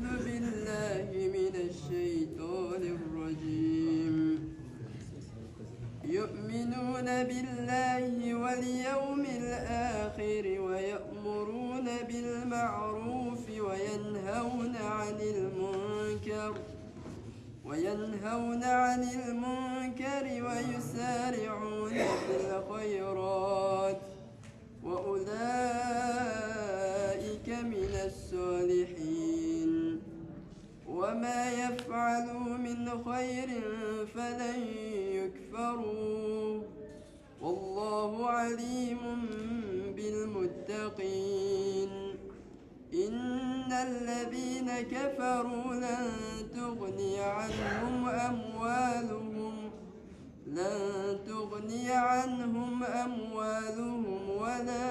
أعوذ بالله من الشيطان الرجيم يؤمنون بالله واليوم الآخر ويأمرون بالمعروف وينهون عن المنكر ويسارعون في الخيرات وأولئك من الصالحين وما يفعلوا من خير فلن يكفروا والله عليم بالمتقين إن الذين كفروا لن تغني عنهم أموالهم ولا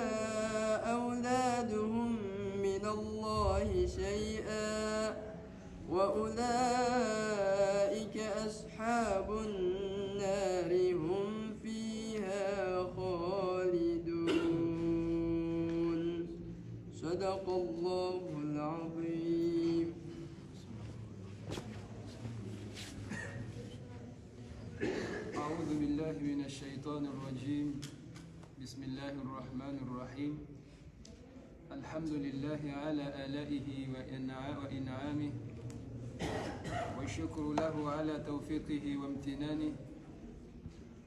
أولادهم من الله شيئا وأولئك أصحاب النار هم فيها خالدون صدق الله العظيم. أعوذ بالله من الشيطان الرجيم. بسم الله الرحمن الرحيم. الحمد لله على آلائه وإنعامه والشكر له على توفيقه وامتنانه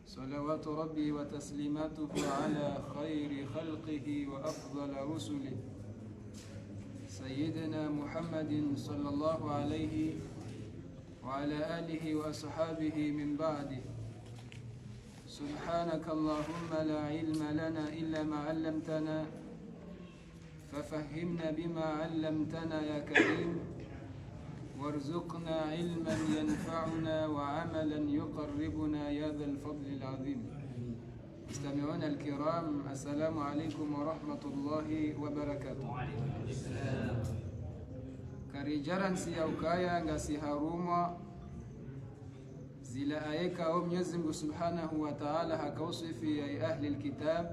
صلوات ربي وتسليماته على خير خلقه وأفضل رسله سيدنا محمد صلى الله عليه وعلى آله وأصحابه من بعده. سبحانك اللهم لا علم لنا إلا ما علمتنا ففهمنا بما علمتنا يا كريم وارزقنا علما ينفعنا وعملا يقربنا يا ذا الفضل العظيم. مستمعون الكرام، السلام عليكم ورحمة الله وبركاته. Karijaran siyaukaya ngasi haruma zila ayeka o Mwenyezi Mungu Subhanahu wa Ta'ala hakausifi ya ahli alkitab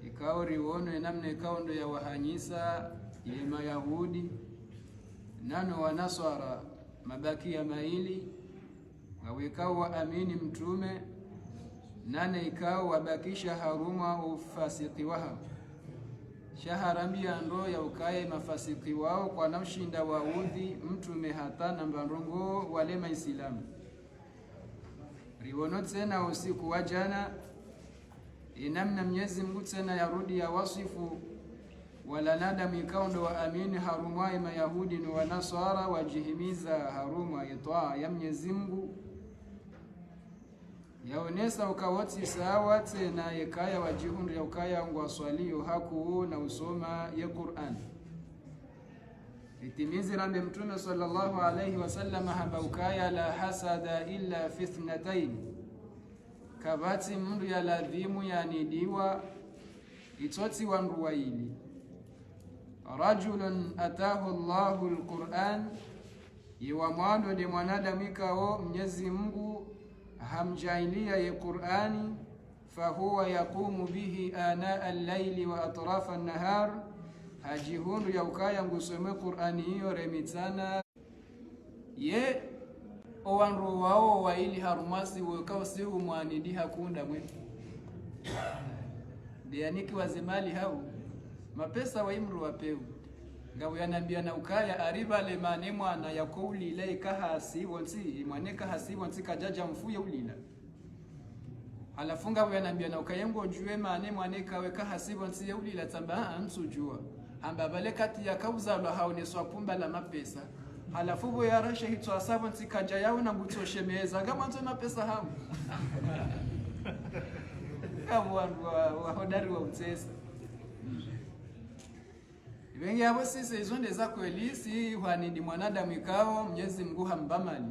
ikao riwono namna ikao ndo ya wahanyisa ya Mayahudi nano wa Nasara mabaki ya maili wawekao waamini mtume nane ikao wabakisha haruma ufasiki wao shaharambia ndo ya ukaye mafasiki wao kwa namshinda waudhi mtume hata nambarongo wale maislamu riwono tena usiku wa jana inamna Mwenyezi Mungu tena yarudi ya wasifu wala nada mikaundo wa amini harumai Mayahudi na Nasara wajihimiza haruma itwa ya Mwenyezi Mungu yaonesa ukawati sawa tena yekaya wajihundu ya ukaya ngwaswalio haku na usoma ya Qur'an itimizi rambe mtume sallallahu alayhi wasallam hamba ukaya la hasada illa fi ithnatayn kabati mndu ya ladhimu yani diwa itoti wandu waili rajulun atahu Allahu alquran iwa mwando de mwanadamu ikao Mwenyezi Mungu hamjailia ya Qur'ani fahuwa yaqumu bihi ana al-layli wa atrafa an-nahar hajihundu ya ukaya ngusome Qur'ani hiyo remitana ye owanru wao waili harumasi wakao sihu mwanidi hakunda mwe dianiki wazimali hao mapesa wa imru wapeu ngawe yanambia na ukaya ariba le mane mwana yakouli ile kahasi wonsi mwaneka hasi wonsi kajaja mfuye ulila alafunga we yanambia na ukayengo jue mane mwaneka we kahasi wonsi ulila tamba ansujua amba bale kati ya kauza lo haone swapumba la mapesa halafu bo yarashe hito asabo nsi kaja yao na ngutoshemeza kama nzo mapesa hao kama wa hodari wa utesa Ibengi hapo sisi izonde za kweli si huanidi mwanadamu ikao Mwenyezi Mungu hambamali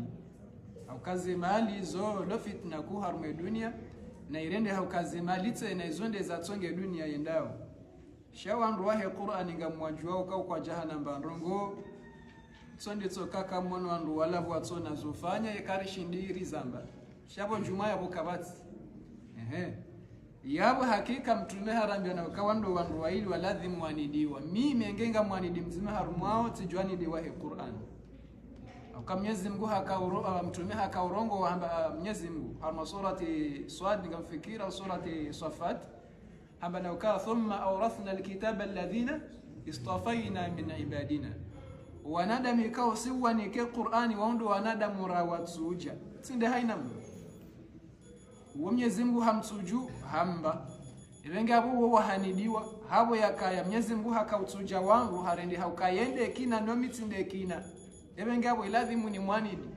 au kazi mali zo lo fitna ku harume dunia na irende hau kazi mali tena izonde za tonge dunia yendao shawandu wahe Qur'ani ngamwajua ukao kwa jahannam bandrongo sonde tsokaka mwana wandu wala bwatsona zofanya yekari shindiri zamba shabo njuma ya bukabati yabo hakika mtume harambia na kawando wandu waili waladhimu wanidiwa mimi ngenga mwanidi mzima harumwao tijwani diwahi Qur'an au Mwenyezi Mungu mtume hakaurongo wa Mwenyezi Mungu harma surati Swad ngamfikira surati Safat hamba na ukaa thumma awrathna alkitaba alladhina istafayna min ibadina wanada mikao siwa nike Qur'ani waundu wanada murawatsuja sinde haina Mwenyezi Mungu hamtsuju hamba ibenga abo wahanidiwa habo yakaya Mwenyezi Mungu hakautsuja wangu harendi haukayende kina nomitsinde kina ibenga abo iladhimu ni mwanidi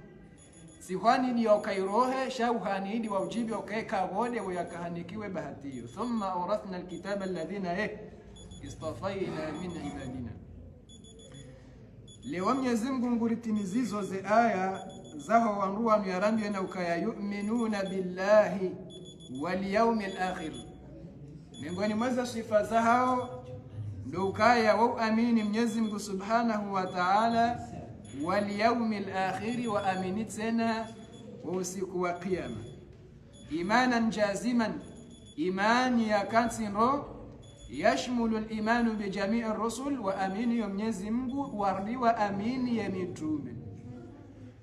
sihwanidi yakairohe shauhanidi wa ujibi okaeka bode yakahanikiwe bahatiyo thumma awrathna alkitaba alladhina istafayna min ibadina Lewa Mwenyezi Mungu nguritimizizo ze aya zaho wanruwa yarambi na ukaya yu'minuna billahi wal yawmil akhir miongoni mwa sifa za hao ndio ukaya wa amini Mwenyezi Mungu Subhanahu wa Ta'ala wal yawmil akhir wa amini tena usiku wa kiyama imanan jaziman imani ya kansinro yashmulu al-imanu bi jami'i ar-rusul wa amini ya Mwenyezi Mungu wardi wa amini ya mitume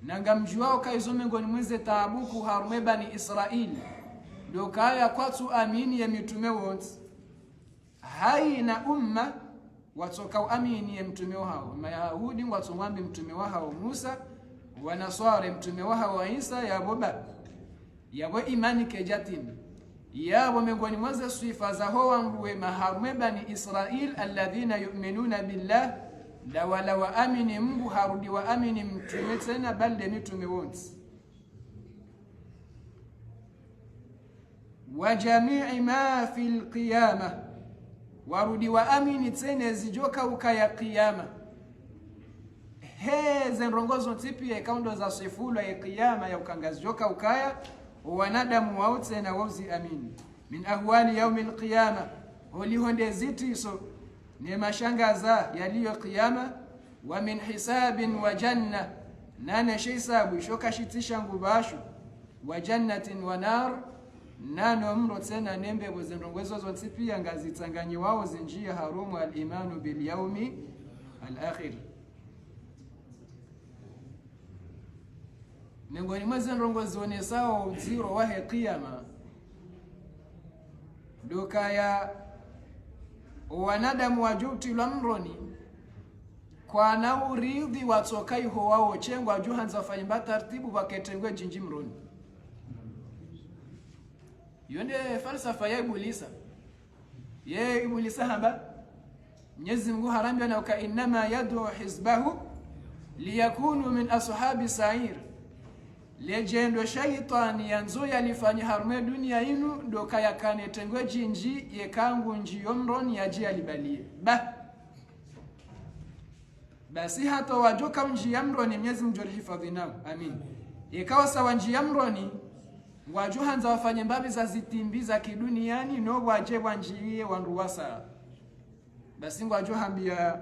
nanga mjuao kaizome ngoni mweze taabuku harume bani Israeli ndio kaya kwatu amini ya mitume wote hai na umma watoka amini ya mtume wao Mayahudi watomwambi mtume wao Musa wa Nasara mtume wao Isa ya boba ya imani kejatin yabo miongoni mwa sifa za hao nguwe maharume bani Israel alladhina yu'minuna billah da wala wa amini Mungu harudi wa amini mtume tena bali mitume wote wa jami'i ma fil qiyamah warudi wa amini tena zijoka ukaya qiyama heze rongozo tipi ya kaundo za sifulu ya qiyama ya ukangazijoka ukaya wanadamu wote na wauzi amini min ahwali yaum alqiyama ulihonde zitiso ni mashangaza yaliyo qiyama wa min hisabin wa janna nana shisabu shoka shitisha ngubashu wa jannatin wa nar nano mro tena nembe bozendongwezo zonse pia ngazitsanganyi wao zinjia harumu al-imanu bil yaumi al-akhir miongoni mwa zendongozi wonesao uziro wa qiyama dokaya wanadamu wajuti lamroni kwa na uridhi watokai ho wao chengwa juhanza fanyimba taratibu baketengwe jinji mroni yonde falsafa ya Iblisa ye Iblisa hamba Mwenyezi Mungu harambia na ka inma yad'u hizbahu liyakunu min ashabi sa'ir lejendo shaitani yanzo yalifanya harume dunia inu doka yakane tengwe jinji yekangu njiyo mroni yaji alibalie basi hata wajoka njia mroni Mwenyezi Mungu alihifadhi nao amin ikawa sawa njia mroni wajuhanza wafanye mbabi za zitimbiza kiduniani no waje wanjie wanduwasa basi wajuhambia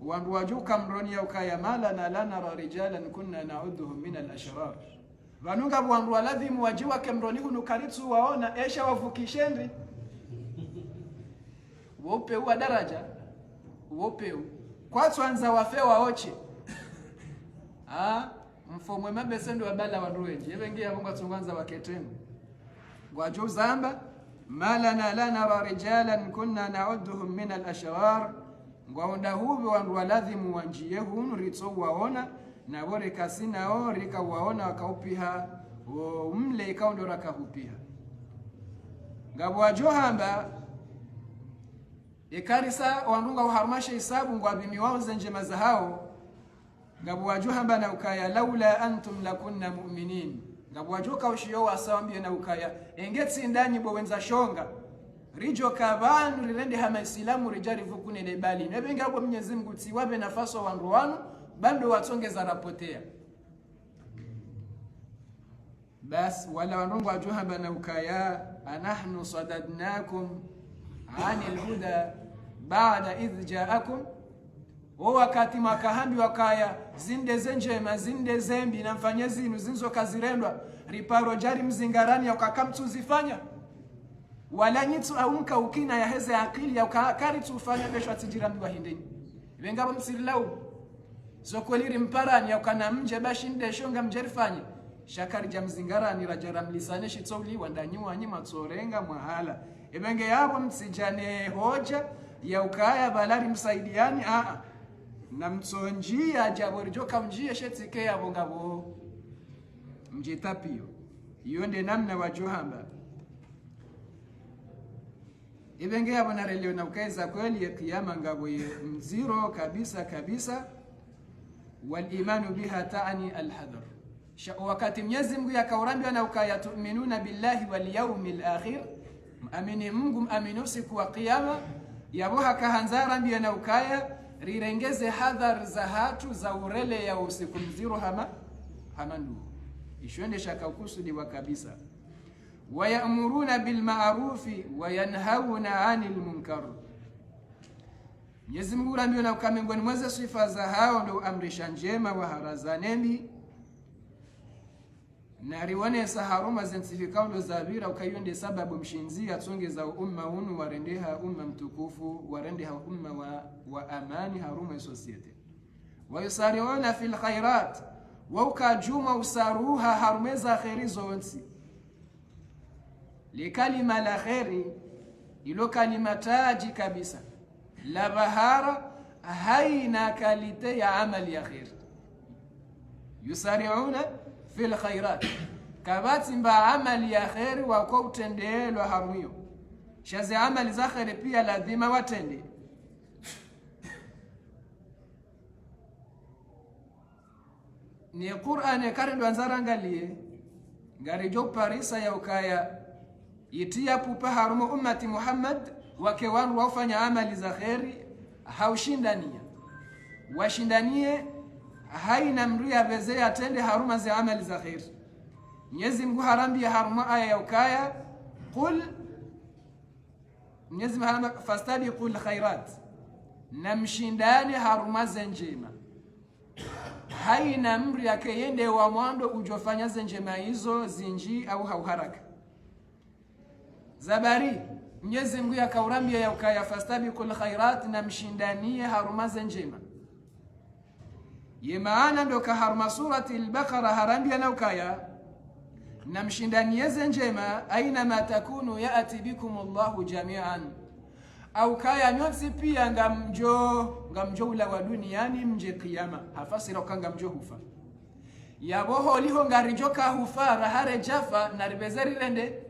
wandu wajuka mroni ya ukaya mala na lana rijalan kunna na'udhuhum min al-ashrar vanunga wandu waladhimu wajiwa kemroni hunu karitsu waona esha wavukishendi wope wa daraja wope kwa twanza wafewa oche mfomwe mabesendo wabala wanduwenji ebengia mungu tsunganza waketengu wajo zamba malana lana rijalan kunna na'udhuhum min al-ashrar ngwaonda hubi wandu waladhimu wanjie hunu ritso waona na bore kasina o rika waona wakaupiha umle kaundo rakahupiha ngabwa johamba ekarisa wanunga uharmasha hisabu ngwabimi wao zenjema za hao ngabwa johamba na ukaya laula antum lakunna mu'minin ngabwa joka ushiyo wasawambie na ukaya engetsi ndani bo wenza shonga rijo kabanu rirende hama islamu rijari vukune lebali nebenga kwa Mwenyezi Mungu tiwabe nafasi wandu wanu bando watongeza rapotea bas wala wanungu wajuhamba na ukaya anahnu sadadnakum anil huda baada idh ja'akum wakati makahambi wakaya zinde zenjema zinde zembi na mfanye zinu zinzo kazirendwa riparo jari mzingarani ya ukakamtu zifanya wala nyitu aunka ukina ya heze akili ya ukakari tufanya besho atijirambi wa hindeni ibengabo msirilau zokoliri mparani ya ukana mje bashinde shonga mjerifanye shakari jamzingarani rajaramlisane shitsoli wandanyuwa nyima tsorenga mwahala ibenge yabo msijane hoja ya ukaya balari msaidiani na mtsonjia jabori joka mjie shetike yabo ngabo mjitapio hiyo ndio namna wajuhamba ibenge yabo narelio na ukaiza kweli ya kiyama ngabo ye mziro kabisa kabisa wal imanu biha ta'ani al hadar wakati Mwenyezi Mungu yakaurambiwa na ukaya tu'minuna billahi wal yawmil akhir amini Mungu amini siku wa kiyama yaboha kahanzara mbia na ukaya rirengeze hadhar za hatu za urele ya usiku mziro hamandu ishwende shaka ukusudi wa kabisa wayamuruna bil ma'rufi wayanhauna 'anil munkar Mwenyezi Mungu rambiwa na ukamengoni mweze sifa za hao ndio amrisha njema wa harazaneni na riwane saharuma zensifikao ndo zabira ukayonde sababu mshinzia tsongeza umma unu warendeha umma mtukufu warendeha umma wa amani haruma society wayusariuna fil khairat wakajuma usaruha harumeza khairi zonsi likalima la khairi ilo kalimataji kabisa la bahara haina kalite ya amali ya khair yusariuna fil khairat kabati mba amali ya khairi wa kwa utendelwa haruyo shazi amali za khairi pia lazima watende ni Qur'an karendo anzarangalie ngarijo parisa ya ukaya itia pupa harumo ummati Muhammad wake wanu wafanya amali za khairi haushindania washindanie haina mria beze atende haruma za amali za khair Mwenyezi Mungu harambi haruma aya ya ukaya qul Mwenyezi Mungu fastabiqul khairat namshindani haruma za njema haina mri yake yende wa mwando ujofanya za njema hizo zinji au hauharaka zabari Mwenyezi Mungu akaurambia ya ukaya fastabiqul khairat namshindanie haruma za njema yemaana ndo kaharma surati al-Baqara harambia na ukaya namshindanieze njema aina matakunu yaati bikum Allahu jami'an au kaya nyonsi pia ngamjo ula wa duniani mje kiyama hafasira kanga mjo hufa yaboho liho ngarijoka hufa rahare jafa na ribezeri rende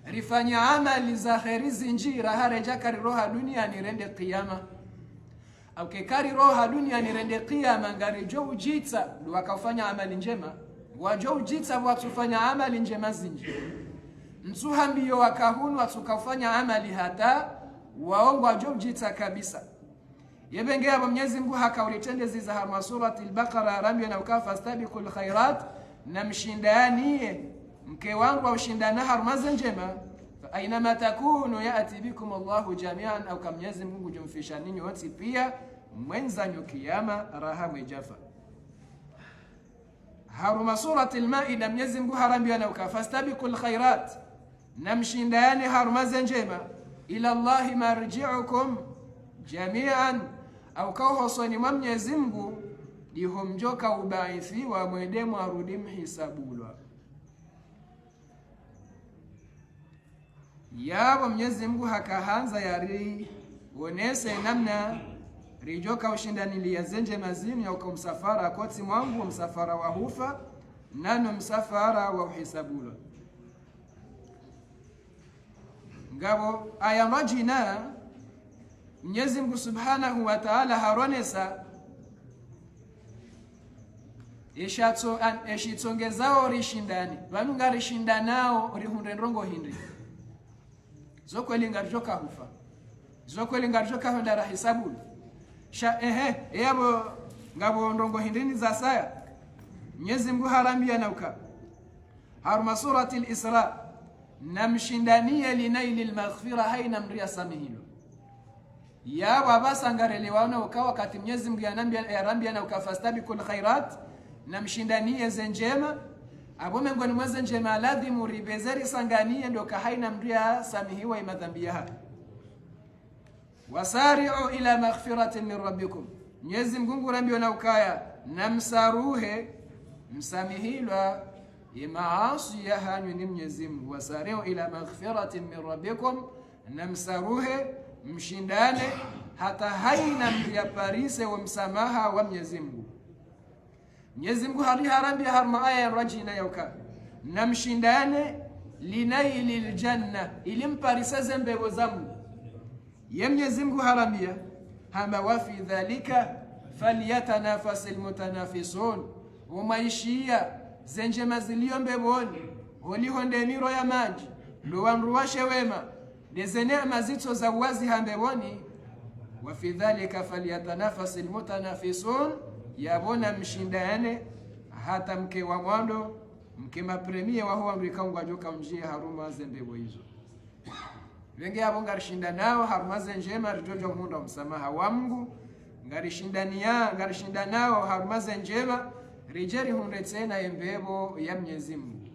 rifanya amali za khairi zinji rahare jakari roha duniani rende kiyama au kekari roha dunia ni rende kiyama ngari jo ujitsa wakafanya amali njema wajo ujitsa wakufanya amali njema zinji nsuhambio wakahunu watukafanya amali hata waongo jo ujitsa kabisa yebenge abo Mwenyezi Mungu hakaulitende ziza harma surati al-Baqara rambia na ukafa astabiqul khairat namshindanie mke wangu ushindana harma njema aina matakunu yaati bikum Allahu jami'an au kama Mwenyezi Mungu jumfisha ninyi wote pia mwenzanyo kiyama raha mwejafa haruma surati al-Maida Mwenyezi Mungu harambia na ukafastabiqul khairat namshindani haruma njema ila Allah marji'ukum jami'an au kauhosoni Mwenyezi Mungu dihomjoka ubaithi wa mwedemu arudim hisabulwa yabo Mwenyezi Mungu hakahanza yari onese namna rijoka ushindani ya zenje mazini ya ukamsafara koti mwangu msafara wa hufa nano msafara wa uhisabula ngabo aya majina Mwenyezi Mungu Subhanahu wa Ta'ala haronesa eshitsongezao rishindani vanu ngarishindanao rihundendrongo hindi zokweli ngarijoka hufa zokweli ngarijoka honda hisabu yabo ngabo ndongo hindini za saya Mwenyezi Mungu harambia na uka haruma surati al-Isra namshindania linaili al-maghfira haina mria samihilo ya wabasa ngarelewana uka wakati Mwenyezi Mungu anambia na uka fastabiqul khairat namshindania zenjema abo mengoni mwaze njema ladhimu ribezeri sanganie ndo kahaina mria samihiwa imadhambi yaha. Wasari'u ila maghfiratin min rabbikum, Mwenyezi Mungu rambio na ukaya na msaruhe msamihilwa imaasi yahanyu ni Mwenyezi Mungu. Wasari'u ila maghfiratin min rabbikum, na msaruhe mshindane hata haina mria parise wa msamaha wa Mwenyezi Mungu. Mwenyezi Mungu harambia harma aya rajina yauka na mshindane linailil janna ilimparisa zembebo zamu ya Mwenyezi Mungu harambia hama wa fi dhalika falyatanafasil mutanafisun, umaishia zenje mazilio mbeboni holihonde miro ya maji ndo wanruwashe wema dezene mazito za uwazi hambeboni. Wa fi dhalika falyatanafasil mutanafisun, yabona mshindane hata mke wa mwando mke mapremie wa huwa mrikaungwa joka mjia haruma zembebo hizo. Wenge abo ngarishinda nao harumaze njema rijojo munda msamaha wa Mungu, ngarishinda nao harumaze njema rijeri hunde tena embebo ya Mwenyezi Mungu.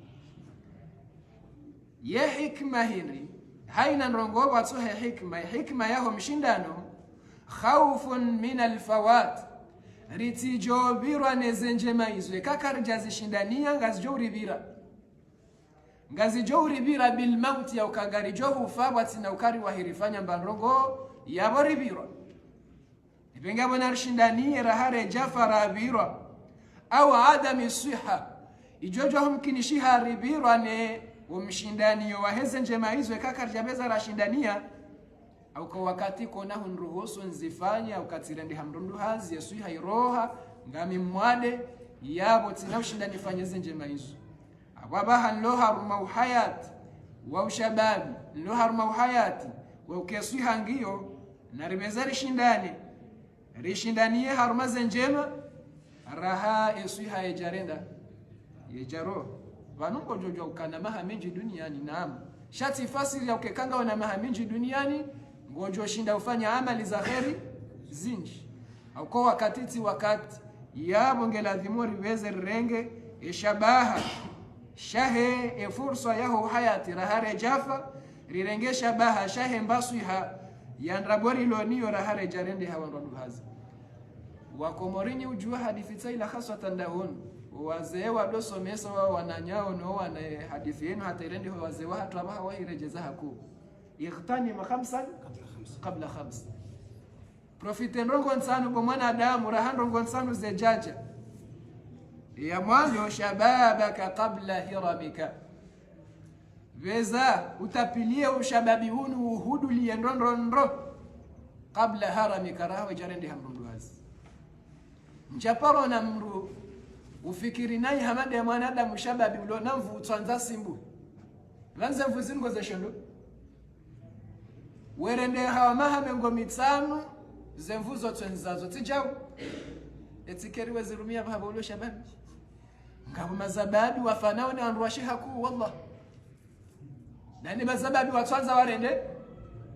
Ye hikma hili haina nrongo watu hikma yaho mshindano khawfun min alfawat, ritijobirwa nezenjema izwe kakarja zishindania ngazijo uribira bil mauti ya ukangarijo ufabati na ukari wahirifanya mbanrongo yaboribirwa ibenga bona rishindani rahare jafara birwa au adami siha ijojo humkinishi haribirwa ne umshindani waheze njema izwe kakarja beza rashindania au kwa wakati kona hunruhusu nzifanya au katirende hamrundu hazi yesu hairoha ngami mwade yabo tina ushindani fanyeze njema izo. Wabaha nlohar mauhayati wa ushababi nlohar mauhayati wa ukeswi hangio na ribeza rishindanie harumaze njema raha eswi haejarenda yejaro vanungo jojo ukana maha minji duniani. Naam, shati fasiri ya ukekanga wana maha minji duniani ngojo shinda ufanya amali za kheri zinji au kwa wakati yabo ngeladhimu ribeze renge eshabaha shahe fursa yaho hayati rahare jafa rirengesha baha shahe mbaswiha yanrabori loniyo rahare jarende hawandu hazi wakomorini ujua hadithi tsaila khaswatan dahun wazee wadosomesa wa wananyao no wana hadithi yenu hata irende wazee wa hatu abaha wahirejeza haku ightani khamsan qabla khams. Profite ndongo nsanu kwa mwanadamu rahandongo nsanu zejaja ya mwanzo shababaka qabla hiramika, veza utapilie ushababi hunu uhudu liendondondro qabla haramika raho jarende hamrundu hazi mchaparo na mru ufikiri nai hamada ya mwanadamu shababi ulo namvu utwanza simbu vanze mvuzingo za shondo werende hawa maha mengo mitsanu zemvuzo twenzazo tijau etikeri wezirumia baba ulo shababi ngabo mazababi wafanao ni anruwashi haku wallah nani mazababi watwanza warende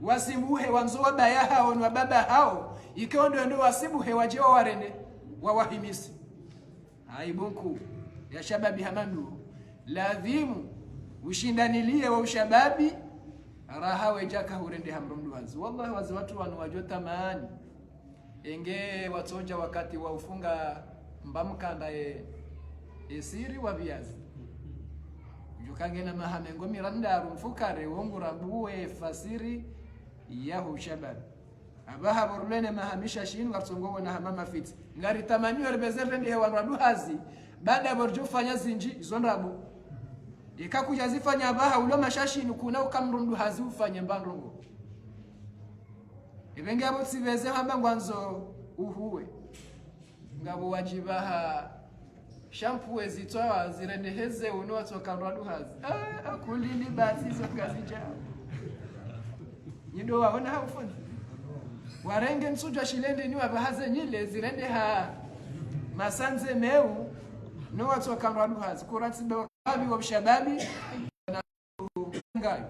wasimuhe wanzoa baya hao na baba hao ikiwa ndio wasimuhe wajewa warende wawahimisi aibunku ya shababi hamandu ladhimu ushindanilie wa ushababi raha wejaka urende hamrumdu wazi wallahi wazi watu wanawajota maani enge watonja wakati wa ufunga mbamkanda esiri wa viazi yukange na mahamengo miranda rumfukare wongu rabuwe fasiri yahu shabab abaha borulene mahamisha shinu ngatsongo na hamama fiti ngari tamanyo rebezere ndi hewa radu hazi baada borju fanya zinji zonrabu ikakuja zifanya abaha ulo mashashinu kuna ukamrundu hazi ufanye mbandrongo ibenge abo sibeze hamba ngwanzo uhuwe ngabo wajibaha shampoo zitwa zirendeheze uno watoka radu hazi akulini basi zo kazija nyindo waona haufoni warenge nsuja shilende ni wabahaze nyile zirende ha masanze meu no watoka radu hazi kuratibe wabi wa shababi na ngai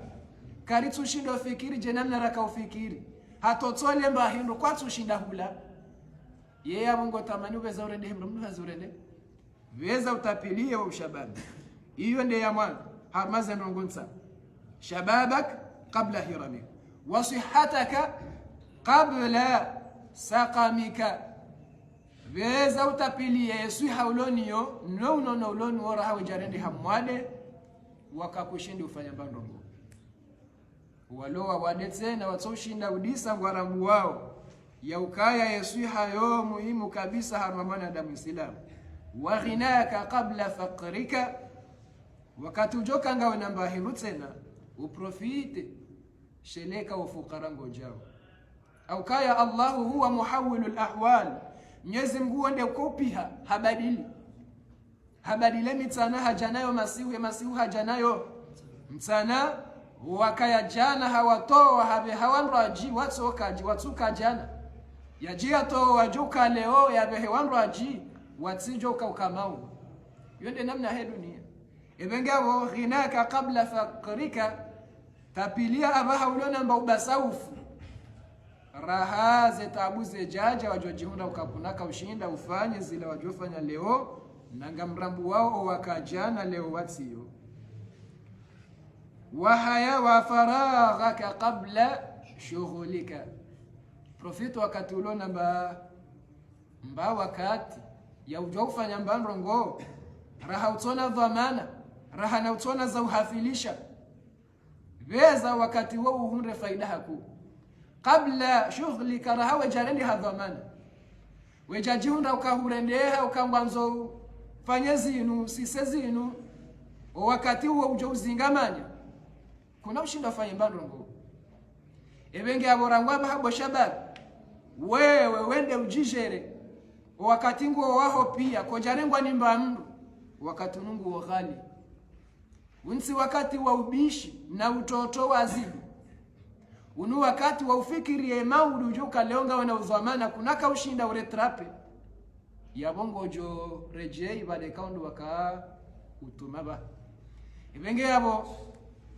karitu shindo fikiri jenamna raka ufikiri hatotole mbahindo kwatu shinda hula yeye abongo tamani ubeza urende himro mnu hazurende weza utapilie wa ushababi iyo nde ya mwanzo harmaze ndongonsa shababak qabla hiramik wa sihhataka qabla saqamika veza utapilie yesu hauloniyo no uloni wora hawe jarendi hamwade wakakushindi ufanya bandongo walowa wadetse na watsoshinda udisa ngwarambu wao ya ukaya yesu hayo muhimu kabisa harmamana da muislamu wa ghinaka qabla faqrika wakati ujoka ngawe namba hiru tena uprofite sheleka ufukara ngojao au kaya Allahu huwa muhawwilul ahwal Mwenyezi Mungu ndiye kopiha habadile mitsana hajanayo masihu hajanayo mtsana wakaya jana hawatoa habe hawanraji watsuka jana yajia to wajuka leo yabe hewanraji watsijoka ukamau yonde namna he dunia ebengabo ghinaka qabla faqrika tapilia abaha ulona mbaubasaufu raha zetabuze jaja wajojihunda ukakunaka ushinda ufanye zile wajofanya leo nanga mrambu wao wakajana leo watsiyo wahaya wa faraghaka qabla shughulika profito wakati ulona mba wakati ya ujofanya mbandrongo raha utona dhamana raha na utona za uhafilisha veza wakati wao uhunde faida haku qabla shughlika raha wajareni hadhamana wejajihunda ukahurendeha ukangwanzo fanye zinu sise zinu wakati huo ujo uzingamanya kuna ushinda fanye mbandongo ebenge aborangwa bahabo shabab wewe wende ujijere wakati nguo waho pia kojarengwa ni mbamdu wakati nungu wa ghali unsi wakati wa ubishi na utoto wazibu unu wakati wa ufikiri maudu joka leonga wana uzamana kunaka ushinda uretrape ya bongo jo rejei bade kaundu waka utumaba ibenge yabo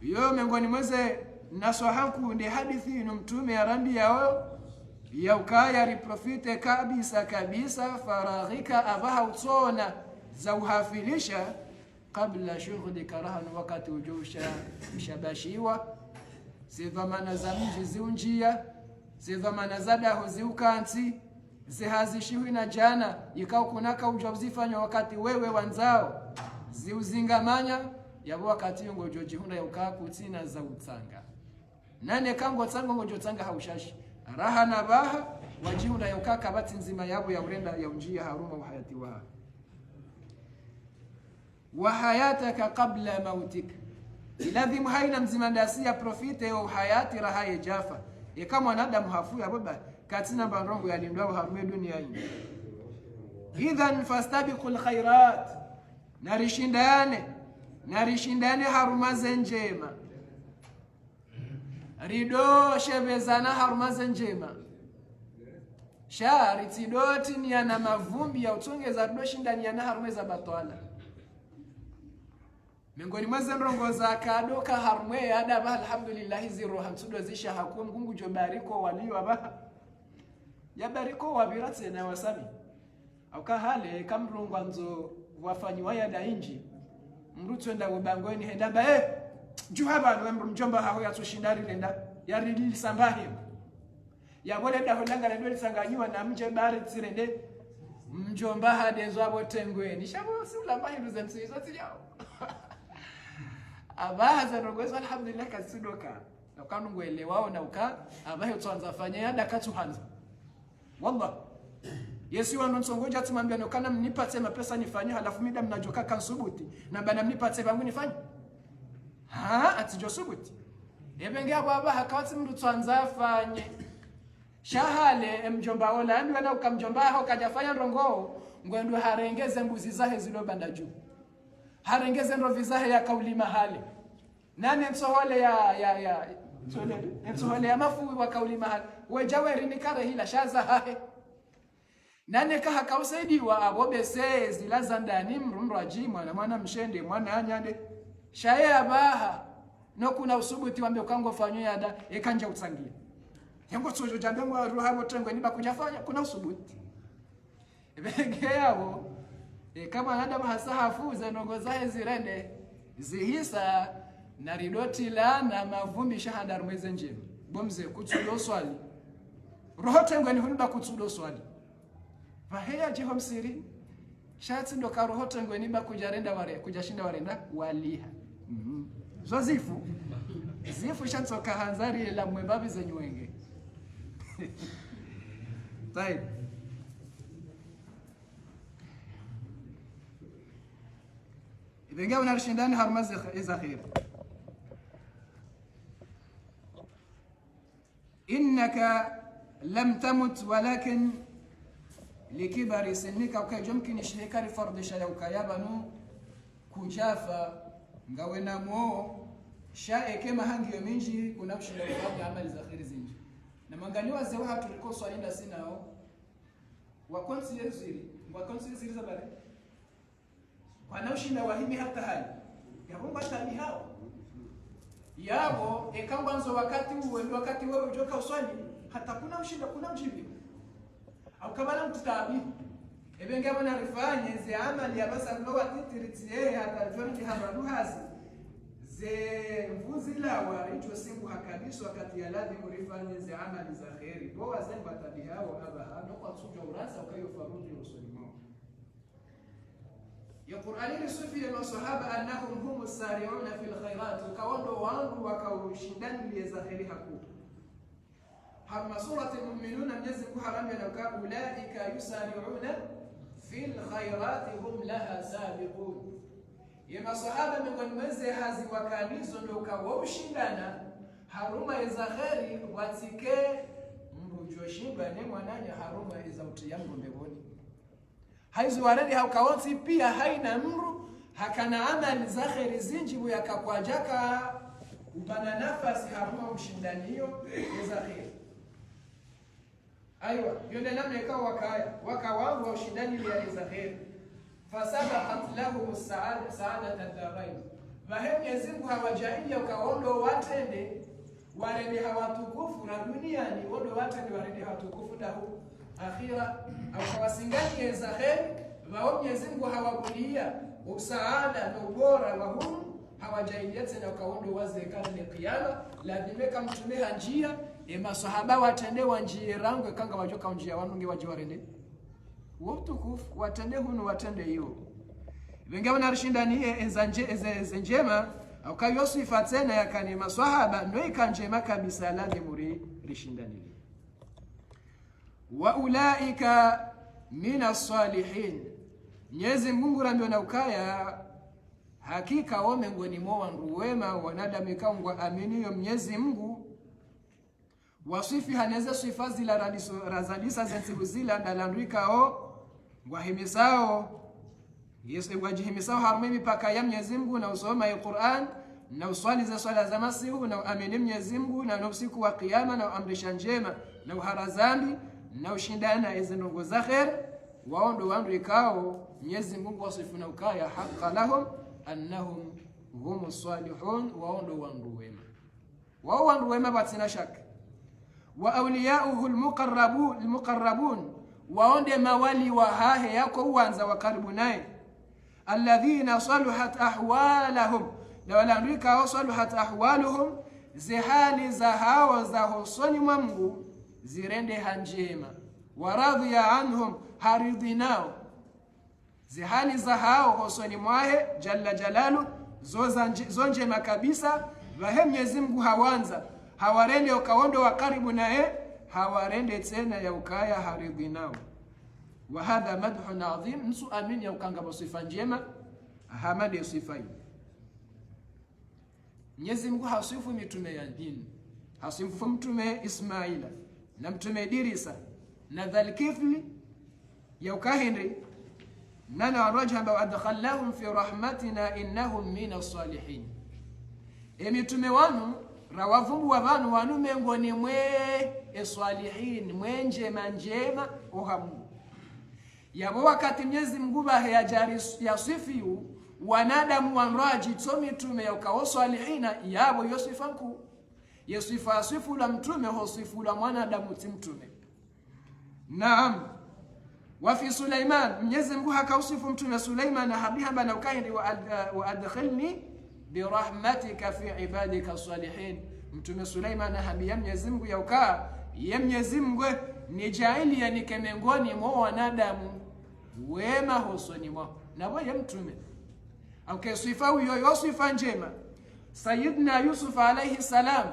yo mengoni mweze naswahanku ndi hadithi ino mtume ya rambi yao ya ukaya riprofite kabisa faraghika abaha utona za uhafilisha kabla shughuli karahan wakati ujusha mshabashiwa zidhamana za mji ziunjia zidhamana za daho ziukanti zihazishiwi na jana ikao kunaka ujobzifanya wakati wewe wanzao ziuzingamanya yabo wakati yungo ujojihunda ya ukaku tina za utsanga nane kango tsango ngojo tsanga haushashi raha na baha wajihunda ya ukaka bati nzima yabo ya urenda ya unjia haruma wa hayati wa hayataka qabla mautika iladhi muhaina mzimandasia profite au hayati rahaye jafa kama mwanadamu hafu ya baba katina bandrongo yalindwa harume dunia hii idhan fastabiqul khairat narishindane harumaze njema rido shebezana harumaze njema shari tidoti ni ana mavumbi ya utongeza rido shindani yana harumeza batwala mengoni mwa zendrongo za kadoka harmwe adaba alhamdulillah ziro hamsudo zisha hakum gungu jobariko waliwa ba ya bariko wabiratse na wasami au kahale kamrungu anzo wafanywa ya dainji mrutwenda ubangoni henda ba juhaba no mjomba haho ya tushindari lenda ya ridili sambahi ya bole da holanga ndo lisanganywa na mje bari tsirende mjomba hadezo abotengweni shabo sula mahiru za msizo tiyao abaza rogwezo alhamdulillah kasidoka nakanu ngwelewao na uka abahe tsanza fanya yada katuhanza wallah Yesu wanonsongoja tumambia nokana mnipate mapesa nifanye halafu mida mnajoka kansubuti na bana mnipate bangu nifanye atijosubuti ebenge baba hakawati mndu tsanza fanye shahale mjomba ona ambi wana ukamjomba ho kajafanya rongo ngwendu harengeze mbuzi zahe zilobanda juu harengeze ndo vizahe ya kauli mahali nani msohole ya msohole ya mafu wa kauli mahali wejaweri nikare hila shaza hahe nani kaha kausaidiwa abobese zilaza ndani mrundu ajimwa na mwana mshende mwana anyande shaye abaha no kuna usubuti wambe ukango fanyo yada ekanja utsangia yango tsojo jandengwa ruha botengo niba kujafanya kuna usubuti ebenge yabo kama nada mahasahafu za ndongo zahe zirende zihisa na ridoti la na mavumbi shahada rumeze njema bomze kutsulo swali roho tengweni hunba kutsulo swali vaheya jeho msiri shatsi ndo ka roho tengweni ba kujarenda kujashinda warenda waliha zo zifu shatsoka hanzari la mwembabi zenywenge طيب إذا جاونا رشندان هرمز إزاخير إنك لم تمت ولكن لكبر سنك وكي يمكن إشهيك لفرض شيوك يابنو كجافة ngawena mo shaeke mahangi yominji kunamshida kwa amali za khairi zinji na manganiwa zewa hatuliko swalinda sinao wa consider ziri za bale kwa naushinda wahimi hata hali yabo batani hao yabo ekangwanzo wakati wewe ujoka uswali hata kuna mshinda kuna mjibi au kabala mtutabi ebenge abana rifanye ze amali yabasa no watitiritie hata joni habaru hazi ze mvuzila ito singu hakadiso wakati ya ladhi murifanye ze amali za khairi boa zen batabi hao aba no kwa tsuja urasa ukayo farudi usulimo ya Qur'ani risufi ya masahaba annahum humus sari'una fil khairat kawondo wangu wakaushindani li za khairi haku harma surati almu'minuna mnezi kuharamia na ulaika yusari'una fil khairati hum laha sabiqun ya masahaba miongoni mweze hazi wakanizo ndo kawaushindana haruma za khairi watike mbujoshimba ne mwananya haruma za utiyangu mbeboni haizu waredi haukawoti pia haina mru hakana amali za khairi zinjibu yakakwajaka upana nafasi haruma mshindaniyo za khairi aywa yonde namna ikawa wakawangu wa ushindani ya za khairi fasabaqat lahum sa'adat ad-darain vahem yezingu hawajaia ukaondo watende warende hawatukufu na duniani ondo watende warende hawatukufu dahu akhira au kawasingani za khairi vao yezingu hawakulia usaada na ubora wa hum hawajaia tena ukaondo wazekana ni kiyama lazimeka mtumeha njia masahaba watendewa njia rangu kanga wajoka njia wanunge wajiwarende wotukufu watende hunu watende hiyo wengewa narishindanie enzenjema au kayosu ifatena yakani maswahaba ndo ikanjema kabisa lade muri rishindani wa ulaika minas salihin Mwenyezi Mungu rambio na ukaya hakika wome ngoni mwa wema wanadamu kaungwa aminiyo Mwenyezi Mungu wasifi haneze sifa zila razalisa zentibuzila dalandwikao wahimisao yesu wajihimisao harumimi paka ya Mwenyezi Mungu na usoma ya Qur'an na uswali za swala za masihu na amini Mwenyezi Mungu na usiku wa kiyama na amrisha njema na uharazambi na ushindana izinongo za khair waondo wandwikao Mwenyezi Mungu wasifu na ukaya haqqa lahum annahum humus salihun waondo wandwema wao wandwema batina shaka wa awliyauhu almuqarrabun waonde mawali wa hahe yako uanza wa karibu naye alladhina saluhat ahwalahum la walandika saluhat ahwaluhum zihali za hao za husoni mwa Mungu zirende hanjema waradhiya anhum haridinao zihali za hao husoni mwahe jalla jalalu zonjema kabisa vahe Mwenyezi Mungu hawanza hawarende ukaondo wa karibu naye hawarende tena ya ukaya haridhi nao wa hadha madhun adhim nsu amin ya ukanga basifa njema hamadi sifa hii Mwenyezi Mungu hasifu mitume ya dini hasifu mtume Ismaila na mtume Idrisa na dhalkifli ya ukahindi nana warajha wa adkhallahum fi rahmatina innahum minas salihin mitume wanu rawavumbu wavanu wanu mengoni mwe eswalihin mwenje manjema ohamu yabo wakati Mwenyezi Mungu bahe ya jari ya sifiu wanadamu wanraji tomi tume ya ukawaswalihina yabo yosifanku yesifa sifu la mtume hosifu la mwanadamu timtume naam wa fi Sulaiman Mwenyezi Mungu hakausifu mtume Sulaiman hadiha bana ukaindi wa adkhilni birahmatika fi ibadika salihin. Mtume Suleiman ahabia Mwenyezi Mungu yauka ye Mwenyezi Mungu nijaili ya nikemengoni mwa wanadamu wema husoni mwa na wewe mtume au sifa hiyo sifa njema. Sayyidina Yusuf alayhi salam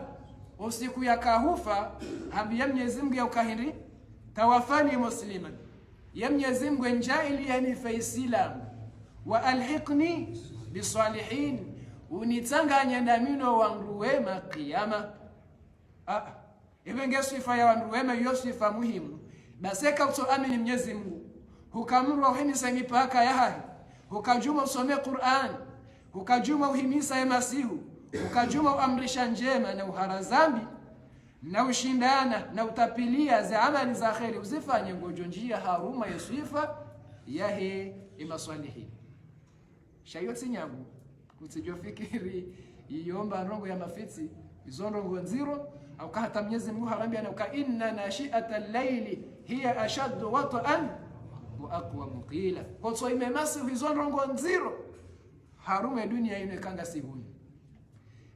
usiku ya kahufa habia Mwenyezi Mungu yaukahiri tawafani musliman ya Mwenyezi Mungu njaili ya ni faisila wa alhiqni bisalihin unitanganya ndamino wangu wema kiyama. Ibenge sifa ya wangu wema hiyo sifa muhimu. Baseka kutoamini Mwenyezi Mungu hukamru uhimisa mipaka ya hai, hukajuma usome Qur'an, hukajuma uhimisa ya masihu, hukajuma uamrisha njema na uhara zambi na ushindana na utapilia za amali za kheri uzifanye ngojo njia haruma ya sifa yahe imaswalihi. Shayoti nyangu kutijofikiri iomba rongo ya mafiti izorongo nziro au kahata Mwenyezi Mungu harambia na uka inna nashi'ata al-layli hiya ashaddu wat'an wa aqwa muqila. Kwa so imemasi izorongo nziro haruma dunia ine kanga sihuni.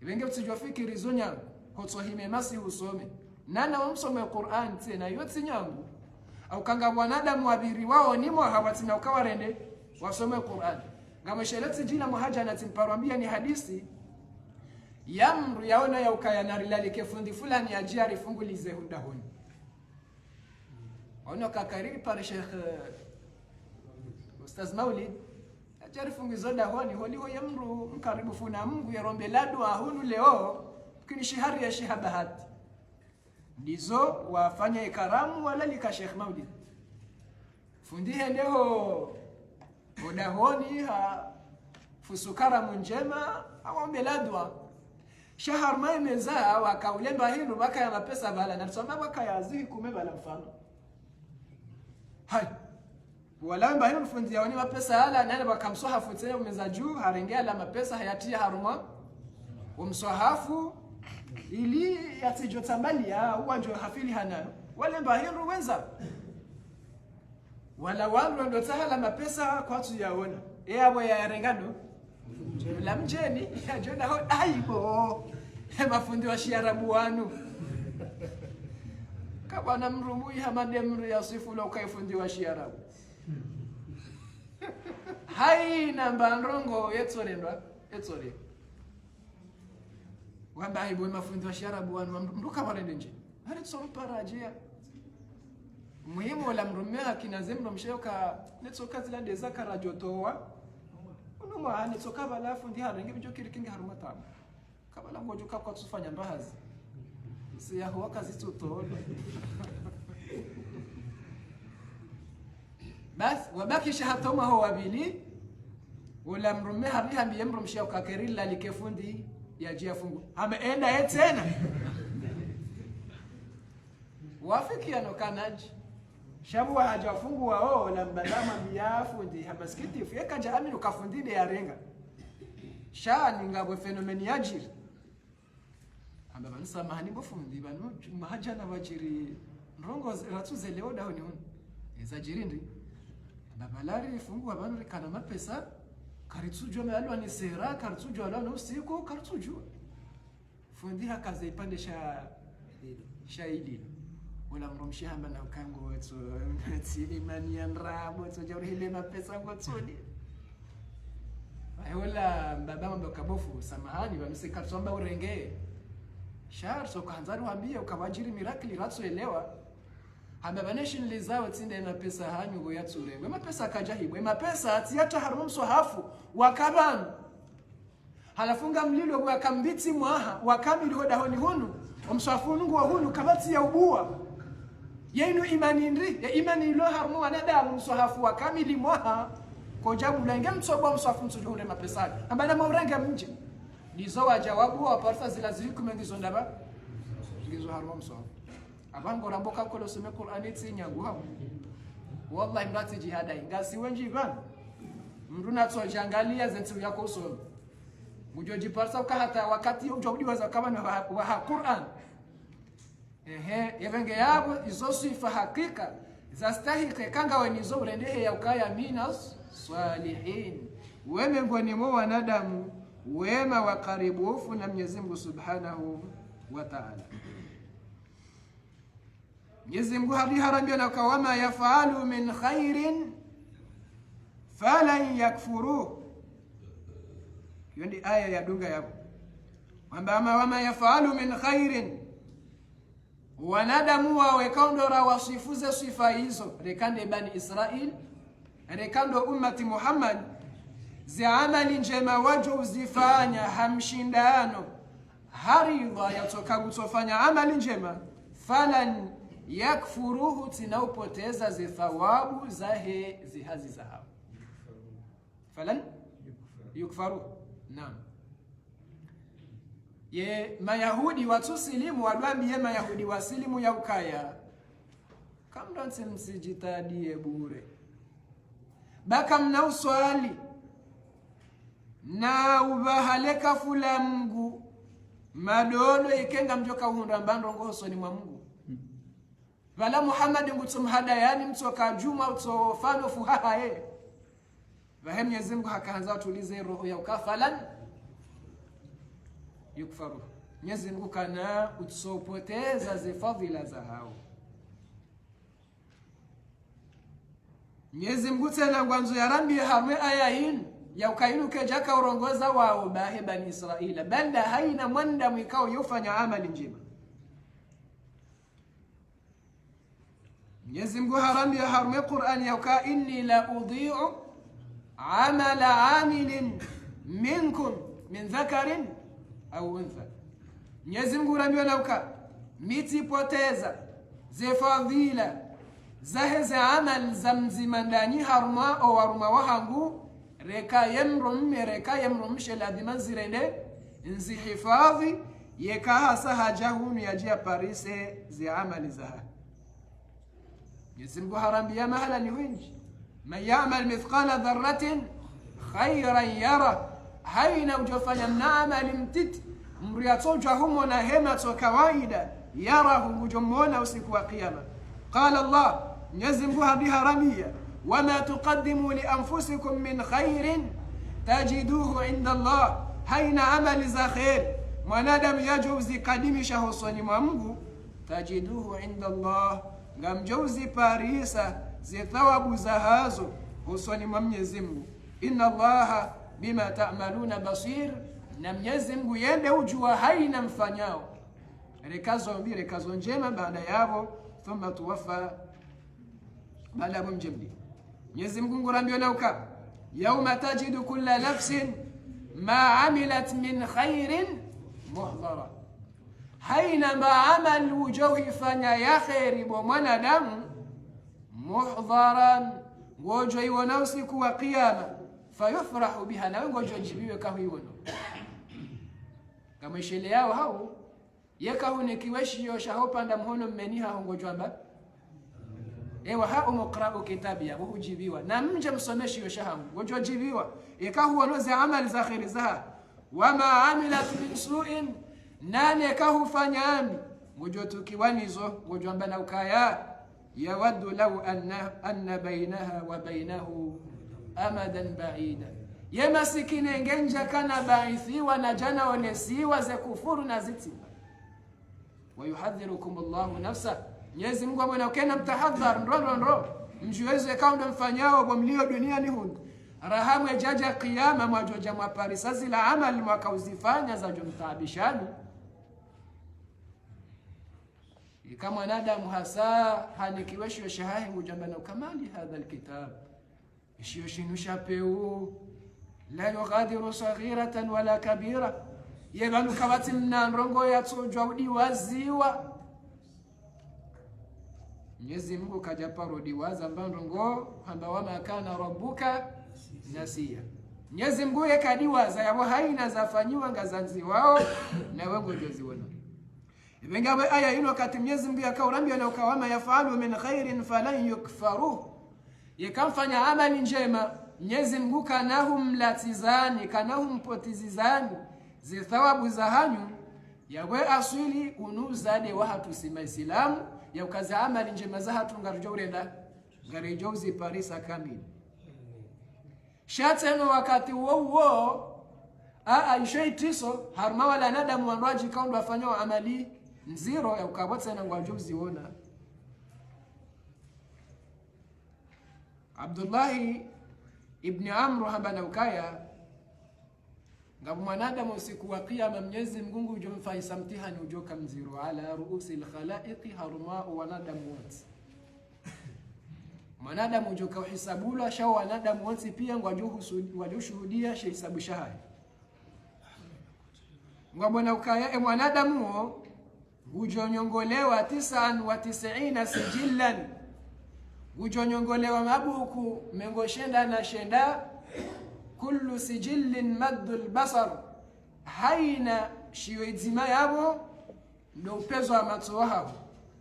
Ibenge kutijofikiri zonya kwa so imemasi usome nana umsome Qur'an tena yoti nyangu au kanga wanadamu wabiri wao nimo hawatina ukawarende wasome Qur'an. Ngamsheleti jina muhaja na timparambia ni hadisi yamru yaona ya ukaya narilali kefundi fulani ya jari fungulize hundahuni. Ono kakariri pare Sheikh Ustaz Maulid ajari fungizo dahoni holiho yamru mkaribu funa Mungu ya rombe ladu ahunu leo kini shihari ya Sheikh Bahati ndizo wafanya ikaramu wala lika Sheikh Maulid fundihe ndeho udahoni ha fusukara munjema awombe ladwa shahar maimeza wakaulemba hilo baka ya mapesa bala na tusoma baka ya zihi kumebala mfano hai walamba hilo fundi ya wani mapesa hala nana bakamsoha futene umeza juu harengea la mapesa hayatia haruma umsohafu ili yatijotambalia uwanjo hafili hanayo walemba hilo wenza wala wangu ndo tahala mapesa kwa tu yaona abo ya rengano la mjeni ya jona ho aibo mafundi wa shiarabu wanu kabana mrumui hamande mru ya sifu la ukaifundi wa shiarabu hai namba ndrongo yetsorendwa etsore wamba aibo mafundi wa shiarabu wanu mruka warende nje hari tsomparajia muhimu la mrumea kinazemno mshoka netsoka zila ndeza karajotowa unuma netsoka balafu ndi harenge bijo kirikinga haruma tano kabala ngojo kwa tusufanya mbahazi si yaho wakazi tutolo bas wabaki shahatoma ho wabili wala mrumea hariha miyemro mshoka kerilla likefundi ya jia fungu ameenda tena wafiki anokanaji shabu hajafungu wao la mbadama biafundi habaskiti fieka jaami ukafundinde ya renga sha ningabo fenomeni yajiri amba banisa mahani bofundi banu mahaja na bajiri ndongo ratuze leo daho ni hunu ezajirindi babalari fungu abantu kana mapesa karitujwa mealwa ni sera karitujwa ala usiku karitujwa fundi hakaze ipande shaidi wala mromsha hamba na ukango wetu imani ya nrabo tujari hile mapesa ngotsoni wala baba mambo kabofu samahani bamse katsomba urenge shar so kanzaru hambia ukawajiri miracle ratsoelewa hamba baneshin lizawa tinde na pesa hanyu go yatsurengwe mapesa kajahibu mapesa atiata harumu sohafu wakaban halafunga mlilo kwa kambiti mwaha wakamili hoda honi hunu umswafungu wa hunu kabati ya ubua yenu imani ndri ya imani ilo harmu wanadamu msohafu wa kamili mwaha kwa jabu lenge msobo msohafu msujule mapesani ambana maurenga mje nizo wa jawabu wa parfa zila ziku mengizo ndaba ngizo harmu msohafu abango ramboka kolo sume Qur'ani tsinyangu hapo wallahi mrati jihada ingasi wenji bana mruna tsojangalia zentu yako usome mujoji parsa hata wakati ujobudiwa za kama wa Qur'an yevenge yabo izo sifa hakika zastahiki kanga wenizo urendehe ya ukaya minas swalihin weme ngoni mo wanadamu wema wa karibufu na Mwenyezi Mungu Subhanahu wa Ta'ala. Mwenyezi Mungu haramia na kawama yafalu min khairin falan yakfuru. Hiyo ndi aya ya dunga yako. Kwamba wama yafalu min khairin, wanadamu wawe kaundora wasifuze sifa hizo rekande bani Israel, rekando ummati Muhammad, zi amali njema wajo uzifanya hamshindano haridha yatoka kutofanya amali njema, falan yakfuruhu, tinaupoteza zi thawabu zahe zihazi zahao. Falan yukfaruhu. Naam. Ye Mayahudi watusilimu wadwambiye Mayahudi wasilimu ya ukaya kamdonse msijitadie bure baka mna uswali na ubahaleka fula Mungu madolo ikenga mjoka uhunda mbando ngoso ni mwa Mungu wala Muhammad ngutumhada yani mtoka juma utofano fuhaha ye vahe Mwenyezi Mungu hakaanza tulize roho ya ukafalan yukfaru. Mwenyezi Mungu kana utsopoteza zifadhila za hao. Mwenyezi Mungu tena ngwanzo ya rambi hamwe aya hii ya ukainuke jaka urongoza wao bahe bani Israila banda haina mwanda mwikao yufanya amali njema. Mwenyezi Mungu harambi harme Qur'an ya uka inni la udhi'u amala amilin minkum min dhakarin au untha. Mwenyezi Mungu harambi na uka miti poteza zefadhila zaheze amal zamzima ndani harma o waruma wahangu reka yemrum sheladima zirende nzi hifadhi yekaha sahajahunu yajia parise zi amali zaha. Mwenyezi Mungu harambia mahala ni wingi man ya'mal mithqala dharratin khayran yara, haina ujofanya mnaamali mtiti mriatoja humo na hema to kawaida yarahu ujomona usiku wa kiyama. Qala Allah, Mwenyezi Mungu haramia wama tuqaddimu li anfusikum min khairin tajiduhu inda Allah, haina amali za khair mwanadamu yajuzi kadimisha husoni mwa Mungu, tajiduhu inda Allah, ngamjauzi parisa zi thawabu za hazo husoni mwa Mwenyezi Mungu. Inna Allaha bima ta'maluna basir, na Mwenyezi Mungu yende ujua haina mfanyao rekazo njema baada yao thumma tuwaffa baada mjamdi. Mwenyezi Mungu ngurambio nauka yauma tajidu kulla nafsin ma amilat min khairin muhdara, haina maamal ujohi fanya ya khairi bo mwanadamu muhdharan ngojo iwona usiku wa kiyama fayufrahu biha, na ngojo jibiwe kahu iwono kama ishele yao hao yekahu nikiweshi yosha hopanda mhono mmeniha ngojo amba ewa hao muqra'u kitabi ya hujibiwa na mje msomeshi yosha hangu ngojo jibiwa yekahu wanoze amali za khairi za wama amilat min su'in, nane kahufanya ambi ngojo tukiwanizo ngojo amba na ukaya yawaddu law anna bainaha wa bainahu amadan ba'ida, ye masikine ngenja kana baithiwa na jana onesiwa ze kufuru na zitiba. Wa yuhadhirukum Allahu nafsa, Mwenyezi Mungu amwana ukena mtahadhar ndo mjiweze kaunda mfanyao kwa mlio duniani hundi rahamu jaja kiyama mwajoja mwaparisa zila amali mwakauzifanya za jomtaabishani. Kama mwanadamu hasa hanikiweshwe shahahi ngujambana kamali hadha alkitab ishiyoshinusha peu la yughadiru saghiratan wala kabira, yebanu kabati mnanrongo yatsojwa udiwaziwa. Mwenyezi Mungu kajapa rodiwaza mbandongo hamba wama kana rabbuka nasiya. Mwenyezi Mungu yakadiwaza yabo haina zafanyiwa ngazanzi wao na wengo joziwana. Ibengawe aya ino kati Mwenyezi Mungu akaurambia na ukawama yafalu min khairin falan yukfaru, yekamfanya amali njema Mwenyezi Mungu kanahum latizani kanahum potizizani zi thawabu za hanyu yawe asili unuzade wa hatu sima Islamu ya ukaza amali njema za hatu ngarujo urenda ngarujo uzi parisa kamili shateno wakati wo ishaitiso harma wala nadamu wanwaji kaundo afanywa amali nziro ya ukabotsa na ngwajuzi wona. Abdullahi ibn Amr hambana ukaya ngabu mwanadamu usiku wa kiyama Mwenyezi Mungu ujomfaisa mtihani ujoka mziro ala ruusi alkhalaiqi harma wanadamu wote. Mwanadamu ujoka uhisabula shawa wanadamu wote pia ngwajushuhudia hisabu shahai. Ngabona ukaya mwanadamu ujonyongolewa 99 sijillan, ujonyongolewa mabuku mengo shenda na shenda, kullu sijillin maddul basar, haina shiwezima yabo ndo upezo wa matso hao.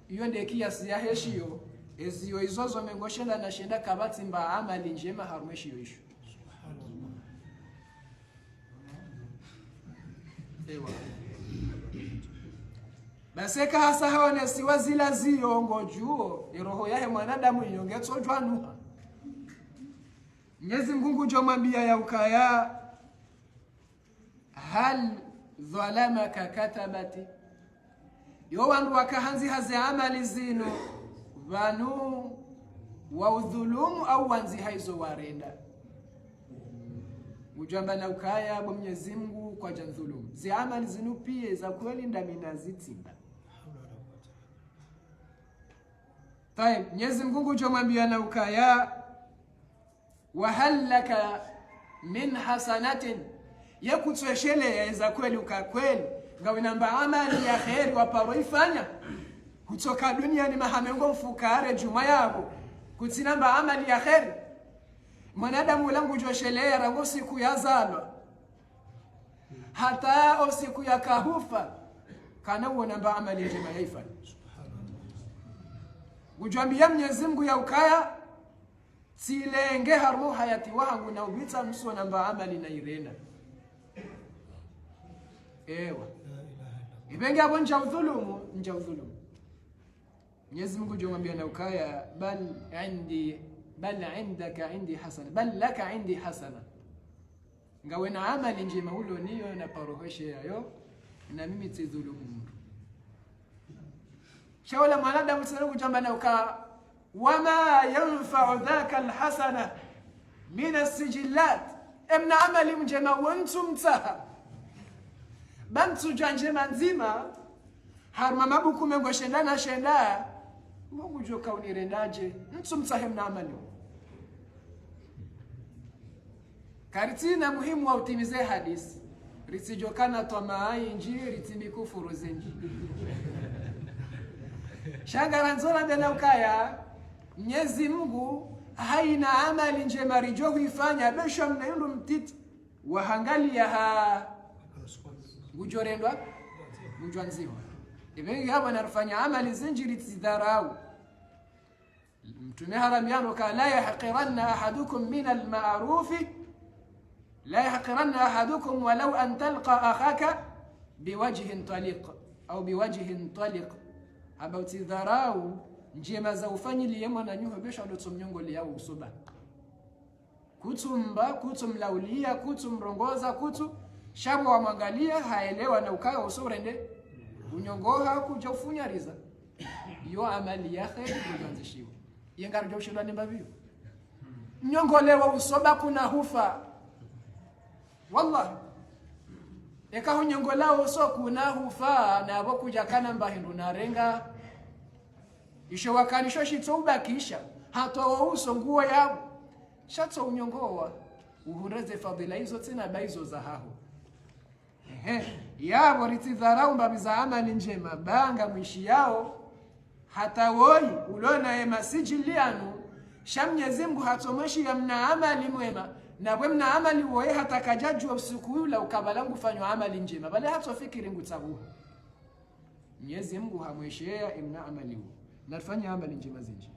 Iyo ndiye kiasi ya heshio eziyo izozo mengo shenda na shenda kabati mba amali njema harumweshi yoisho. Ewa baseka hasa haone siwa zila ziyongo juo iroho yahe mwanadamu yongetso jwanuha. Mwenyezi Mungu jomwambia ya ukaya hal dhalamaka katabati, yo wandu wakahanzi haze amali zino vanu wa udhulumu au wanzi haizo warenda. Ujamba na ukaya bo Mwenyezi Mungu kwa jandhulumu zi amali zinu pie za kweli ndamina zitimba. Taib Mwenyezi Mungu jomwambia na ukaya wa halaka min hasanatin, yakutweshele za kweli ukakweli ngawinamba amali ya khairi waparoifanya kutoka duniani mahamengo mfukare juma yabo kutinamba amali ya khairi. Mwanadamu langu joshelea rango siku ya zalwa hata o siku ya kahufa kana uonamba amali njema yaifanya. Ujambia Mwenyezi Mungu ya ukaya silenge harmu hayati wangu na ubita msuwa namba amali na irena. Ewa ibenge hapo nja udhulumu. Mwenyezi Mungu jomwambia na ukaya bal indaka indi hasana, bal laka indi hasana, ngawe na amali njema hulo niyo na paroheshe yayo na mimi tidhulumu. Shawala mwanadamu sana kujamba na ukaya wama yanfa'u dhaka alhasana min as-sijillat, emna amali njema wantum mtaha bantu janjema nzima harma mabuku mengo shenda shenda Mungu joka unirendaje mtu mtahe mna amali. Karitina muhimu wa utimize hadisi ritijokana tomaai njiri ritimikufuru zenji. Shangara nzora mbele ukaya Mwenyezi Mungu haina amali njema rijo huifanya besho mnaundu mtiti wahangalia ha gujorendwa mujwanziwa. Ibengi hapa narufanya amali zinjiri tidharau. Mtume haramiano ka la yahqiranna ahadukum min al-ma'rufi, la yahqiranna ahadukum walau an talqa akhaka biwajhin taliq au biwajhin taliq. Haba tidharau njema za ufanyili yema na nyuho besho adotsomnyongo liyao usuba. Kutumba, kutumlaulia, kutumrongoza, shabu wa mwangalia haelewa na ukaya usurende unyongoha kuja ufunya riza. Yo amali ya kheri kujanzishiwa yengar joshindwa ni mbavio nyongolewa usoba kuna hufa wallahi eka hunyongolewa uso kuna hufa na abo kuja kana mbahindu narenga isho wakanisho shitobakisha hata wauso nguo yao shato unyongowa uhureze fadhila hizo tena baizo za haho. Yabo ritidharau mbabi za amali njema banga mwishi yao hata woi ulona ema sijilianu Mwenyezi Mungu hatomoshi ya mna amali mwema na bwe mna amali woye hata kajaju usiku ula ukabalangu fanywa amali njema bale hatofikiri ngutabu. Mwenyezi Mungu hamweshea imna amali wo nafanya amali njema zinji.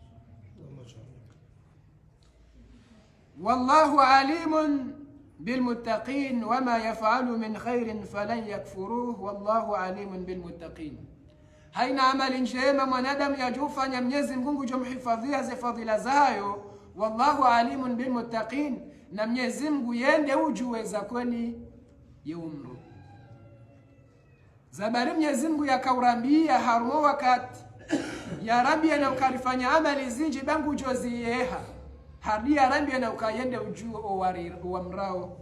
Wallahu alimun بالمتقين وما يفعل من خير فلن يكفروه والله عليم بالمتقين. haina amali njema mwanadamu yajufanya Mwenyezi Mungu jomhifadhia ze fadhila zayo. Wallahu alimun bilmuttaqin, na Mwenyezi Mungu yende ujue za kweli yeumro. Zabari Mwenyezi Mungu yakaurambia harumo wakati ya Rabbi na ukarifanya amali zinji bangu jozi yeha hadi ya Rabbi na ukayende ujuo wa mrao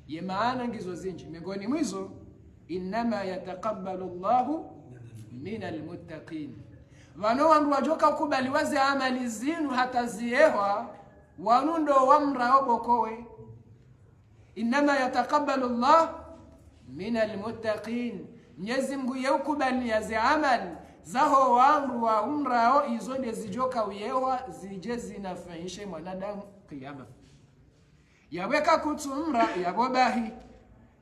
ye maana ngizo zinji miongoni mwizo inma yataqabbalu Allahu minal muttaqin wano wandu wajoka ukubali waze amali zinu hata ziyehwa wanundo wa mrao bokowe inma yataqabbalu Allah minal muttaqin Mwenyezi Mungu yeukubali yaze amali zaho wandu wa umrao izonde zijoka uyewa zije zinafaishe mwanadamu kiyama yaweka kutumra yabobahi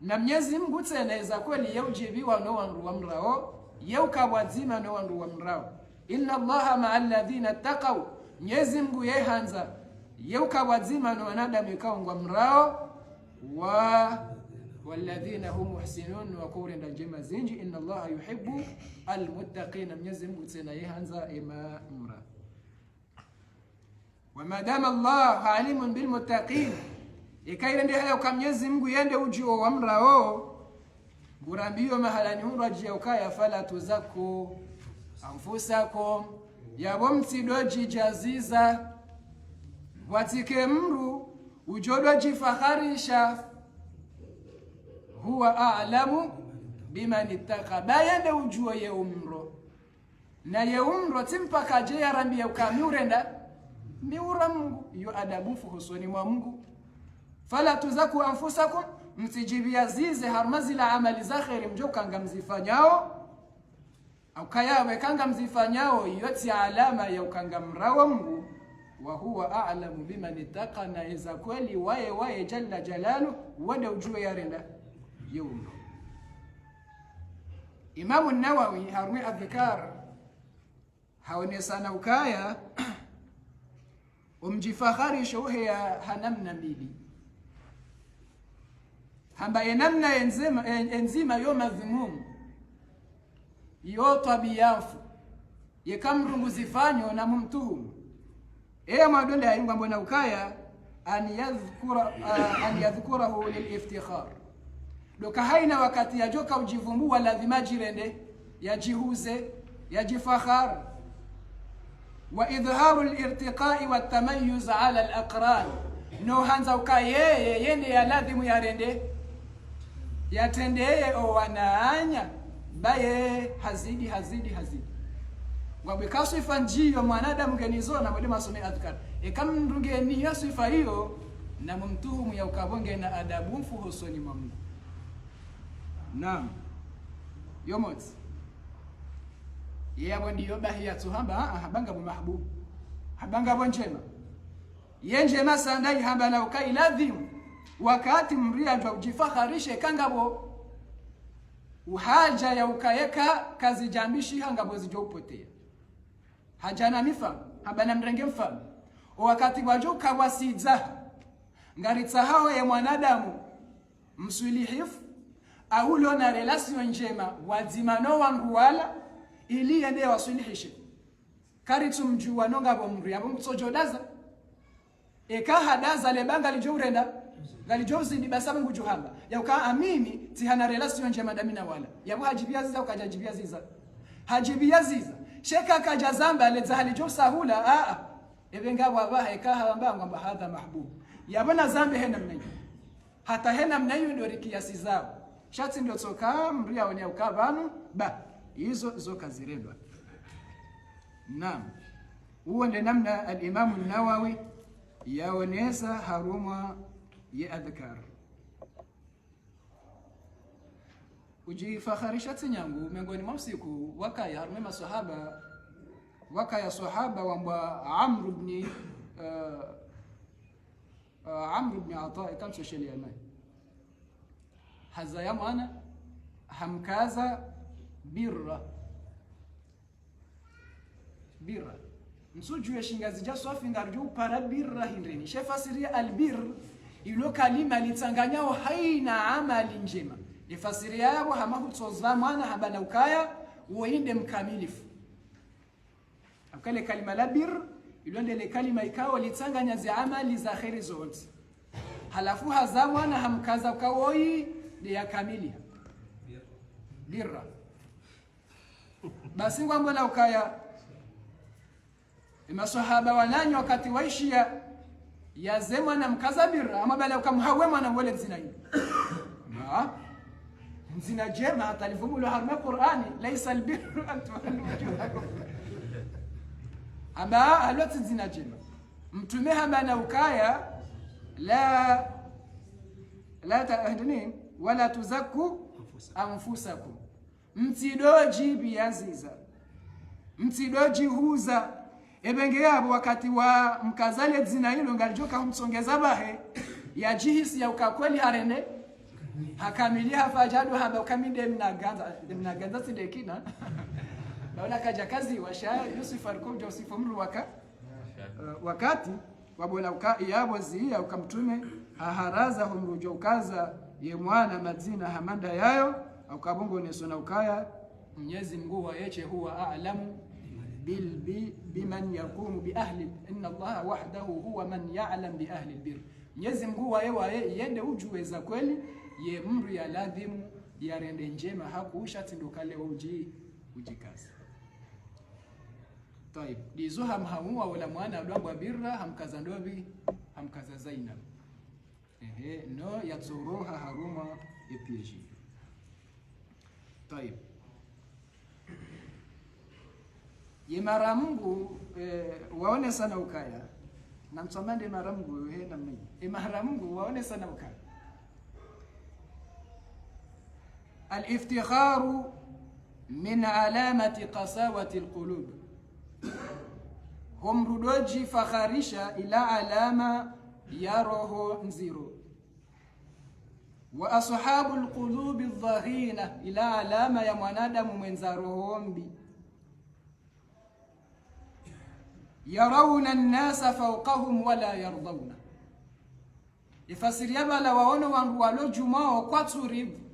na Mwenyezi Mungu tseneza kweli yeujibiwa no wandu wa mrao yeukabwazima no wandu wa mrao inna Allaha ma'al ladhina taqaw Mwenyezi Mungu yehanza yeukabwazima no wanadamu ikaungwa mrao والذين هم محسنون وقول الجمع زنجي إن الله يحب المتقين Mwenyezi Mungu tena yehanza ima mra وما دام الله عليم بالمتقين ikairende hayo kwa Mwenyezi Mungu yende ujio wa mrao gurambio mahalani huraji ukaya fala tuzaku anfusakum yabo msidoji jaziza watike mru ujodo jifakharisha huwa a'lamu biman ittaqa bayande ujuo ye umro na ye umro timpaka je yarambia ukamurenda miura Mungu yo adabu fuhusoni mwa Mungu fala tuzaku anfusakum msijibia zize harmazila amali za khairi mjokanga mzifanyao au kayawe kanga mzifanyao yoti alama ya ukanga mrawo Mungu wa huwa a'lamu biman ittaqa na iza kweli waye jalla jalalu wada ujuo yarenda يوم إمام النووي هرمي الذكار هاوني سانوكايا umjifahari shohe ya hanamna mbili hamba yenamna enzima yo madhumum yo tabiyafu yekamrungu zifanyo na mumtuhum madole ayunga mbona ukaya an yadhkurahu liliftikhar doka haina wakati ya joka ujivumbua lazima jirende yajihuze yajifakhar wa idharu al-irtiqa'i wa at-tamayyuz 'ala al-aqran no hanza ukaye yende ya lazima yarende yatendeye o wanaanya baye hazidi ngabwe sifa njiyo mwanadamu genizona mwede masome adhkar ekamndunge ni sifa hiyo na mumtuhumu ya ukabonge na adabu mfuhusoni mwa Mungu. Naam. Yomot. Yeye ndiyo bahia tuhamba habanga bu mahbub. Habanga bonjema. Yenjema sandai hamba na ukai ladhim wakati mria jwa ujifakharishe kangabo uhaja ya ukayeka kazi jambishi hangabo zijo upotea. Hajana mifa hamba na mrenge mfano. Wakati wajuka wasiza ngaritsa hao ya mwanadamu msulihifu aulo na relation njema wazimano wangu wala ili ende wasulihishe karitu mjua nonga bomri yabo msojodaza eka hadaza lebanga lijourenda galijozi ni basabu ngujuhamba ya uka amini tihana relation njema damina wala yabo hajibia ziza ukajajibia ziza hajibia ziza sheka kajazamba leza halijo sahula ebenga wabaha eka hamba ngamba hadha mahbub yabona zambe hena mnayi hata hena mnayi ndio rikiasi zao shati ndio toka mria wania ukavanu ba hizo zoka zirendwa. Naam, huo ndio namna al-Imam an-Nawawi yaonesa haruma ya adhkar ujifakharisha tinyangu miongoni mwa usiku wakaya haruma masahaba wakaya sahaba wa Amr ibn Ata kan social yaman haza ya mwana hamkaza birra msuju ya shingazi ja swafi ngarju para birra hindreni shefasiria albir ilo kalima litanganyao haina amali njema ifasiria yao hamahutoza mwana habana ukaya uinde mkamilifu akale kalima la bir ilo ndele kalima ikao litanganya zi amali za khairi zote halafu hazamwa na hamkaza kawoi ya kamili birra basi ngwambo la ukaya masahaba wananyo wakati waishia yazemwa na mkaza birra ama bala ukamhawe mwana wale zina hii zina jema hata alivumulu harma Qur'ani laysa albirru an tuwallu wujuhakum ama alwati zina jema mtume hamana ukaya la tahdinin wala tuzakku anfusakum mtidoji biaziza mtidoji huza ebenge yabo wakati wa mkazale zina hilo ngalijoka humsongeza bahe ya jihisi ya ukakweli harene hakamili hafajadu haba ukamide mnaganza sidekina naona kaja kazi washa Yusuf alikuwa Joseph mru wakati wabona yabo zia ukamtume haharaza humrujo ukaza ye mwana madzina hamanda yayo ukabongo nesona ukaya Mwenyezi Mungu wayeche huwa a'lamu biman yaqumu bi ahli inna Allah wahdahu huwa man ya'lam bi ahli albir Mwenyezi Mungu waye yende ujuweza kweli ye mru ya ladhimu ya rende njema hakuusha tindukale ujikazi طيب dizo hamhamuwa wala mwana adwabwa birra hamkaza ndobi hamkaza Zainab no yatsuruha haruma epiji طيب yemara Mungu waone sana ukaya na msomande mara Mungu namna mara Mungu waone sana ukaya al-iftikharu min alamati qasawati al-qulub humrudoji fakharisha ila alama ya roho nziro wa ashabu alqulubi adh-dhahina ila alama ya mwanadamu mwenza roho mbi yarawna an-nasa fawqahum wala yardawna ifasiria bala waona wandu walojumao kwa turibu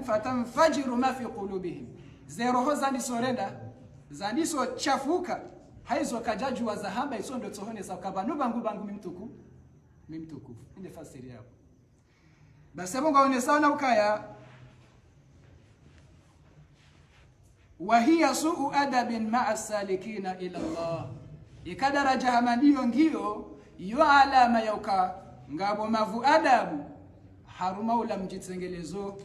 fatanfajiru ma fi qulubihim zeroho zandisorenda zandiso chafuka haizo kajaju wa zahaba iso ndo tohone sakabanu bangu mimtukufu inde fasiri yao basi Mungu aone sana ukaya wa hiya su'u adabin ma'a salikina ila Allah ikadara jahamaniyo ngio yo alama yauka ngabo mavu adabu haruma ula mjitengelezo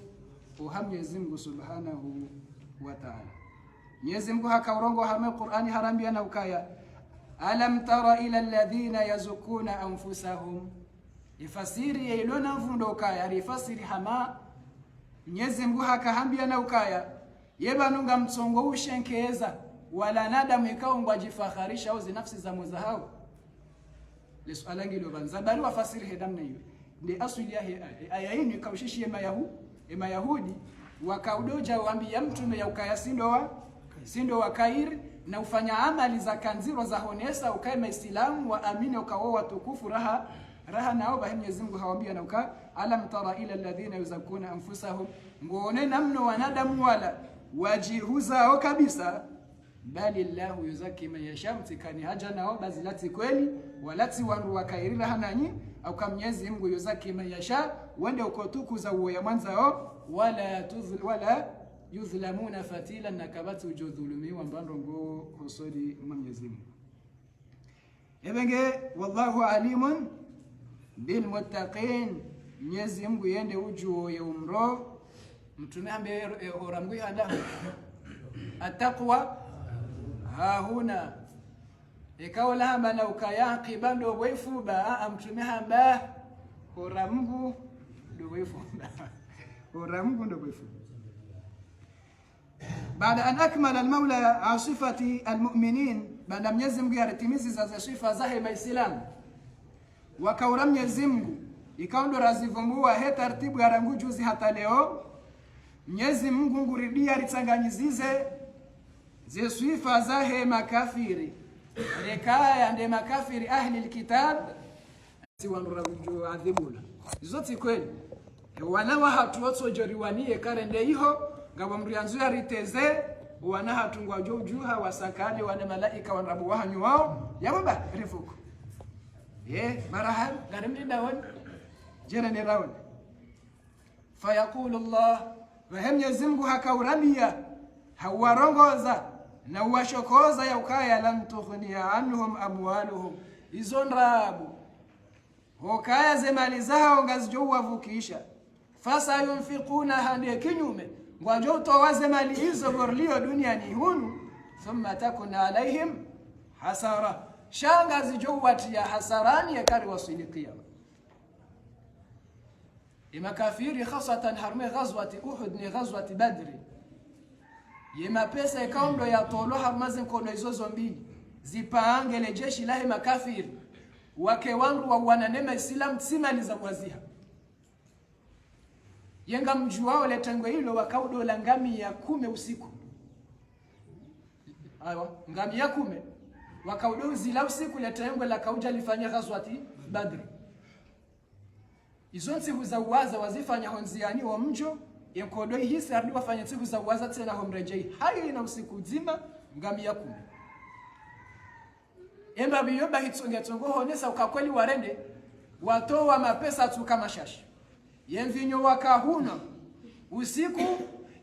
uha Mwenyezi Mungu Subhanahu wa Ta'ala Mwenyezi Mungu hakaurongo hame Qur'ani harambia na ukaya alam tara ila alladhina yazukuna anfusahum ifasiri ilona mfundo ukaya ifasiri hama Mwenyezi Mungu hakahambia na ukaya yebanunga mtsongo ushenkeza wala nadamu ikaungwa jifakharisha au zinafsi za muzahau liswala ngilo banza bali wafasiri hedamna hiyo ndi asili ya aya hii kaushishi Mayahudi wakaudoja waambia mtume ya ukaya sindo wa kairi na ufanya amali za kanziro za honesa ukae maislamu wa amini ukawa watukufu raha nao bahi Mwenyezi Mungu hawaambia na uka alam tara ila alladhina yuzakuna anfusahum ngone namno wanadamu wala wajihuzao kabisa bali Allah yuzaki man yasha mtikani haja nao bazilati kweli walati wanru wakairila hananyi au kama Mwenyezi Mungu yuzaki man yasha wende ukotukuza uwe mwanzao wala yuzlamuna fatila nakabatu judhulumi wambando ngo husodi Mwenyezi Mungu ebenge wallahu alimun bil muttaqin Mwenyezi Mungu yende ujuo ya umro mtume ambe oramgwi hada ataqwa hahuna ikawala hamba na ukayaqi bando wefu ba mtume hamba oramgu do wefu oramgu ndo wefu baada an akmala al-Mawla asifati al-mu'minin baada Mwenyezi Mungu yaritimizi za sifa za Waislamu wakaura Mwenyezi Mungu ikaondo razivumbua he taratibu ya rangu juzi hata leo Mwenyezi Mungu nguridia ritsanganyizize ze sifa za makafiri rekaya nde makafiri ahli alkitab si wanurajo adhibula zote kweli wanawa hatuotso joriwanie karende iho ngabo mrianzu ya riteze wana hatungwa jojuha wasakali wana malaika wanabu wahanyu wao yababa refuko marahan garimni dawon jera ni rauni fayaqulu Allah wa Mwenyezi Mungu hakauramia hawarongoza na uwashokoza ya ukaya lam tughniya anhum amwaluhum izonrabu hokaya zemali zao ngazijua vukisha fasa yunfikuna hande kinyume ngwajo towaze mali hizo gorlio duniani hunu thumma takuna alaihim hasara shanga zijowati ya hasarani ya kari wasilikia imakafiri khasatan harme ghazwati Uhud ni ghazwati Badri yema pesa ikaundo ya tolo harmazi nkono izozo mbili zipaangele jeshi lahe makafiri wake wangu wa wananema Islam tsimali za mwaziha yenga mjuwao letangwe hilo wakaudola ngamia 10 usiku aiwa ngamia 10 wakaudola zila usiku letangwe la kauja lifanya ghazwati Badri izo nsiku za uwaza wazifanya honziani wa mjo yenkodoi hisi ardi wafanya nsiku za uwaza tena homrejei hayo na usiku nzima ngamia 10 emba biyoba hitongetongo honesa ukakweli warende watoa mapesa tu kama shashi yenvinyo wakahuna usiku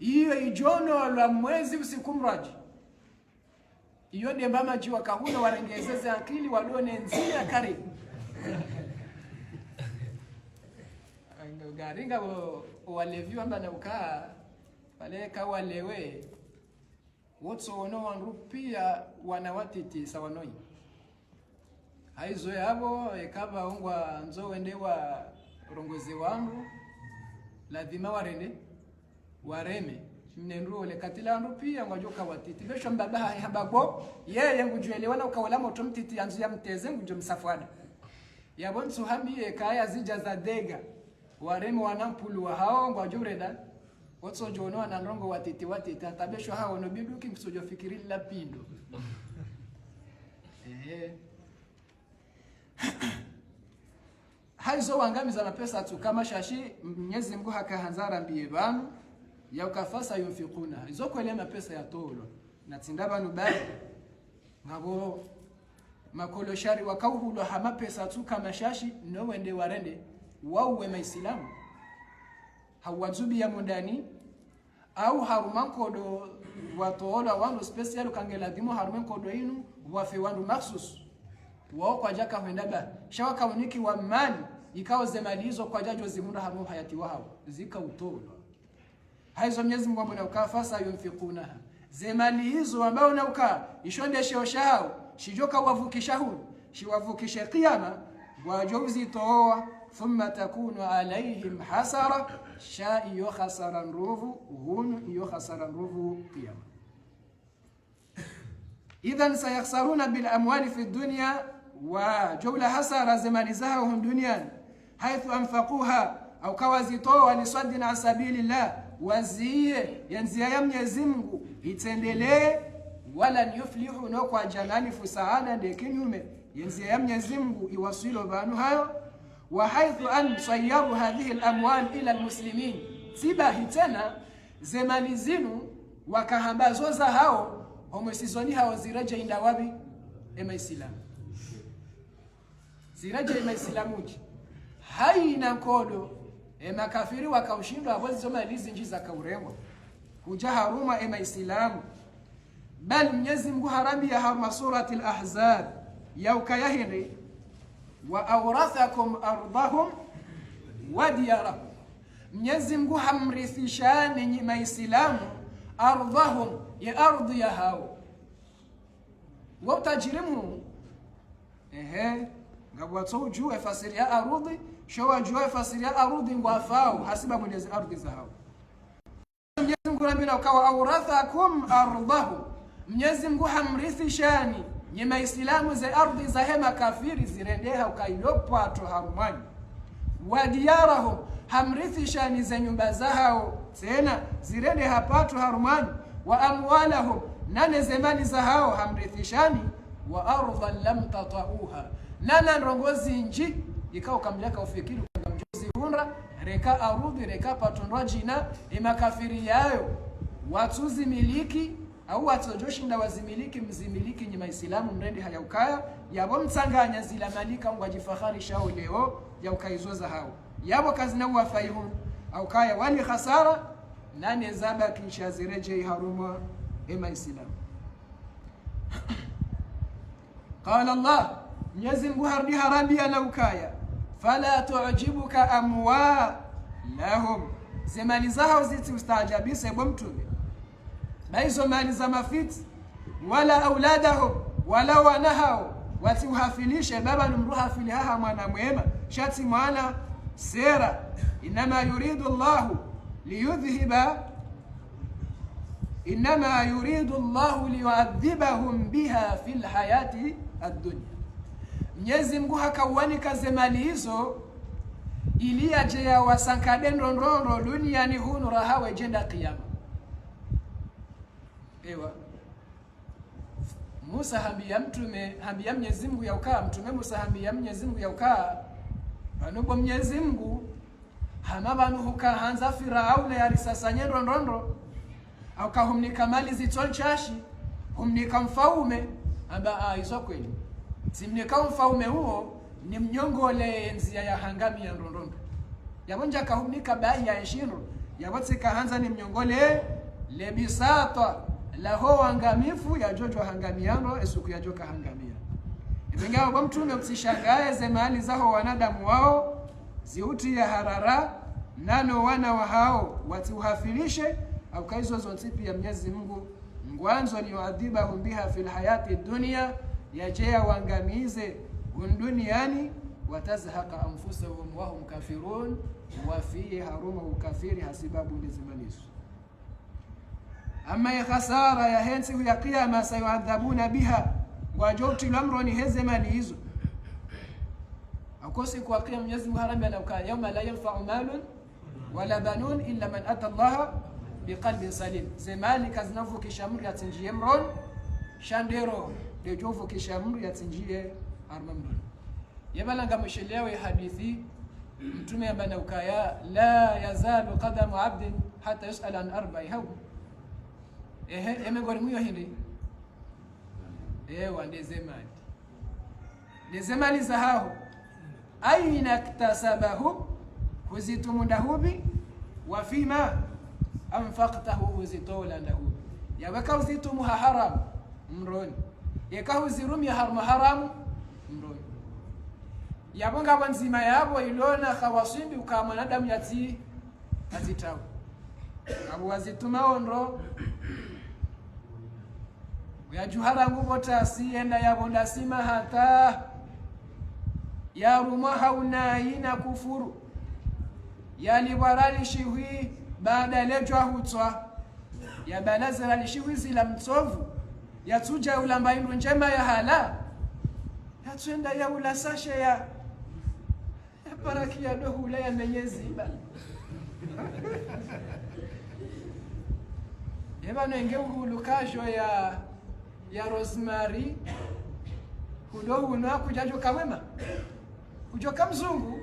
iyo ijono la mwezi usiku mraji iyo demba maji wakahuna warengezeze akili wadone nzia karibu garinga waleviwa mbana ukaa pale kawalewe wotso ono wanrupia wanawatiti sawanoi haizo yabo ekaba ungwa nzo wendewa rongozi wangu lazima wareme mnenruo le katila nrupia ngwajoka watiti besho mbaba hababo yeye ngujuelewana ukawala moto mtiti anzu ya mteze ngujo msafwada yabonso hambiye kaya zija za dega wareme wanampulu wa hao ngwajureda wotso jono ananrongo watiti tabesho hao no biduki msojo fikiri la pindo haizo wangamiza na pesa tu kama shashi Mwenyezi Mungu hakahanzara mbiye banu ya ukafasa yunfikuna izo kwelema pesa ya tolo na tindaba nubali ngabo makolo shari wakauhulo hama pesa tu kama shashi no wende warende wauwe maislamu hawazubi ya mundani au harumankodo watola wandu special kangela dimo harumankodo inu wafe wandu maksus wao kwa jaka huendaba shawa kauniki wa mali ikawa zemali hizo kwa jajo zimunda hamu hayati wao zika utolo haizo Mwenyezi Mungu mbona ukafasa yunfikuna zemali hizo ambao nauka ishonde shao shijoka wavukisha huru shiwavukisha kiyama wajozi toa thumma takunu alaihim hasara sha'i yukhasara nruvu hunu yukhasara nruvu kiyama idhan sayakhsaruna bil amwali fi dunya wa jawla hasara zamani zao duniani haithu anfaquha au kawazitoa lisadina sabilillah wazie yanzia ya Mwenyezi Mungu itendelee wala yuflihu no kwa janani fusaana de kinyume yanzia ya Mwenyezi Mungu iwasilo banu hayo wa haithu an sayyabu hadhihi al-amwal ila al-muslimin sibahi tena zemani zinu wakahambazoza hao homosizoni hao ziraje inda wabi ema ziraje ema islamuji haina kodo ema kafiri wakaushindwa abozi zoma hizi nji za kauremwa kuja haruma ema islamu bal Mwenyezi Mungu harami ya harma surati al-ahzab yaukayahiri wa awrathakum ardahum wa diyarahum Mwenyezi Mungu hamrithishani nyinyi maislamu ardhahum ya ardhi ya hao wa utajirimu ngabwa tojue fasiri ya ardhi shawa jua fasiri ya ardhi ngwafao hasiba Mwenyezi ardhi za hao Mwenyezi Mungu ramina ukawa awrathakum ardahum Mwenyezi Mungu hamrithishani nyinyi maislamu za ardhi za hema kafiri zirendeha ukailopato harumani wa diyarahum hamrithishani za nyumba zao tena zirende hapato harumani wa amwalahum nane zemani za hao hamrithishani wa ardhan lam tatauha nana rongozi nji ikao kamleka ufikiri mjozi hunra reka arudhi reka patonrajina imakafiri yayo watuzi miliki au watojoshinda wazimiliki mzimiliki nyima islamu mrendi hayaukaya yabo mtsanganya zila malika ngwajifahari shao leo ya ukaizoza hao yabo kazina wafaihu au kaya wali khasara nane zaba kisha zireje haruma ema Islam. Qala Allah, Mwenyezi Mungu harambia na ukaya, fala tu'jibuka amwalahum, zemali zao zitiustajabise bo mtume baizo mali za mafiti, wala auladahum, wala wanahao watiuhafilishe baba numruhafili haha mwana mwema shati mwana sera. Inama yuridu Allahu liyuadhibahum biha fil hayati ad-dunya. Mwenyezi Mungu hakawanika zemali hizo ili aje ya wasankade ndondoro duniani hunu rahawe jenda kiyama. Ewa Musa hambia Mwenyezi Mungu yaukaa, mtume Musa hambia Mwenyezi Mungu yaukaa, panupo Mwenyezi Mungu hama banu huka hanza Firauna yarisasanye ndondoro au kahumnika mali zitolchashi humnika mfaume amba izo kweli simnika mfaume huo ni mnyongole enzia ya hangami ya ndondoro yabonja kahumnika bai ya eshiro yabote kahanza ni mnyongole lebisata laho angamifu ya jojo hangamiano esuku ya joka hangamia. Ibengao kwa mtume msishangae zemali zaho wanadamu wao ziuti ya harara nano wana wa hao watiuhafilishe au kaizo zontipi ya Mwenyezi Mungu ngwanzo liyuadhibahum biha fil hayati dunya, yajea wangamize duniani, watazhaqa anfusahum wa hum kafirun, wa fihi haruma ukafiri hasibabu lizimanisu. Ama ya khasara ya hensi ya kiyama sayuadhabuna biha, wajoti lamroni heze mali hizo akosi kwa kiyama. Mwenyezi Mungu harambia na ukaya yawma la yanfa'u malun wala banun illa man ata Allah biqalbin salim. Zemali kazinavu kishamri atinjie mron shandero dejovu kishamri atinjie armamdun. Yabalanga mshelewe hadithi mtume ambana ukaya la yazalu qadamu abdin hatta yus'al an arba'i haw emegori muyo hindi ndezemali ndezemali zahahu aina ktasabahu huzitumudahubi wa fima anfaqtahu huzitolandahu yabaka uzitumuha haram mroni yakahu zirumi haram mroni yabonga banzima yabo ilona khawasindi ukamwanadamu yati azitawu abu wazituma onro yajuhara ngubota sienda yabonda sima hata yaruma hauna ina kufuru yalibarali shiwi baada lejwa hutwa ya balaza lishiwi zila mtsovu yatuja ulamba indu njema ya hala yatwenda ya ulasashe ya parakia dohula ya Mwenyezi Mungu eba nenge uhulukajo ya rosemary hudohuna kujajo kawema kujoka mzungu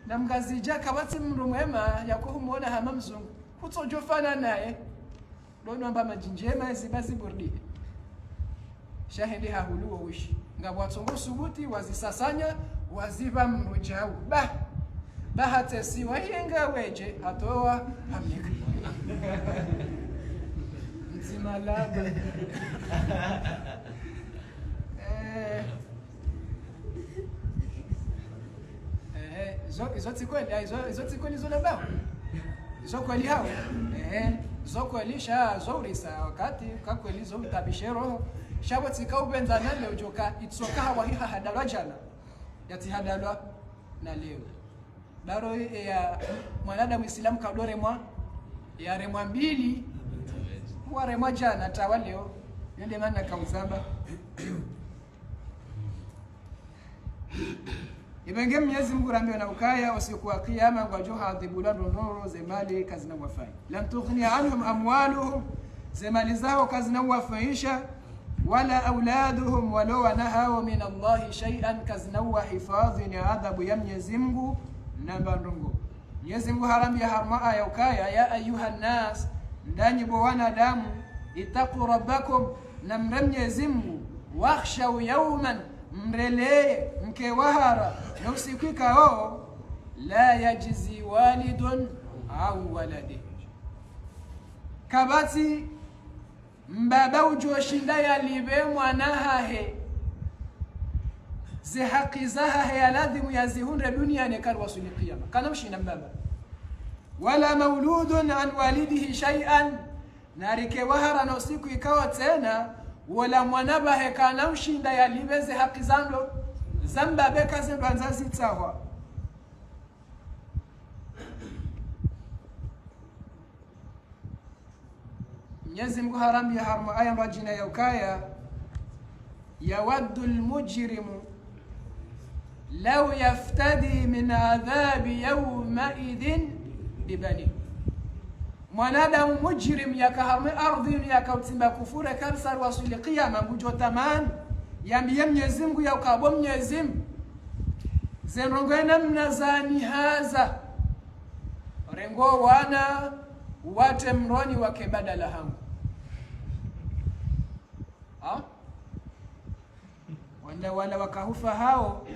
na mgazija kawati mndu mwema yako humuona hama mzungu kutojofana naye dono amba majinjema zibazi burdi shahidi hahuluo wishi ngabwatongo subuti wazisasanya waziba mrujau bahate siwa yenga weje hatoa hamika nzima laba izoti kweli zona bao izo kweli hao zo kweli sha zorisa wakati kakweli zo tabishero shabo tika ubenza nale ujoka itsoka hawa hiha hadalwa jana yati hadalwa na leo daro ya mwanadamu Muislamu kadore mwa ya remwa mbili kwa remwa jana tawa leo nende maana kauzaba ibenge Mwenyezi Mungu rambe na ukaya usiku wa kiyama ngwajoha adhibula ndondoro zemali kazina wafai lam tughni anhum amwaluhum zemali zao kazina wafaisha wala auladuhum wala wanahau min Allah shay'an kazina wa hifadhi ni adhabu ya Mwenyezi Mungu na bandungu. Mwenyezi Mungu harambia harma aya ukaya ya ayuha nas ndanyi bo wanadamu itaqu rabbakum na Mwenyezi Mungu wakhshaw yawman mrele mke wahara na usiku kao la yajzi walidun au waladihi. Kabati mbaba ujoshinda yalibe mwana hahe ze haki zahahe ya ladhimu yazihunre duniani karwasuli qiyama kana mshinda mbaba. Wala mauludun an walidihi shay'an, narike wahara na usiku ikawa tena wala mwanabahe kana mshinda yalibe ze haki zando zambabe kaze banzazi tsawa. Mwenyezi Mungu harambi harmu aya majina ya ukaya yawaddu almujrimu law yaftadi min adhabi yawma idhin bibani. Mwanadamu mujrim yakaharmu ardhi yakautimba kufura karsar wasuli qiyama bujo taman yambiye Mwenyezi Mungu yakabo Mwenyezi Mungu zenrongena mnazani haza rengo wana wate mroni wake badala hangu wala wakahufa hao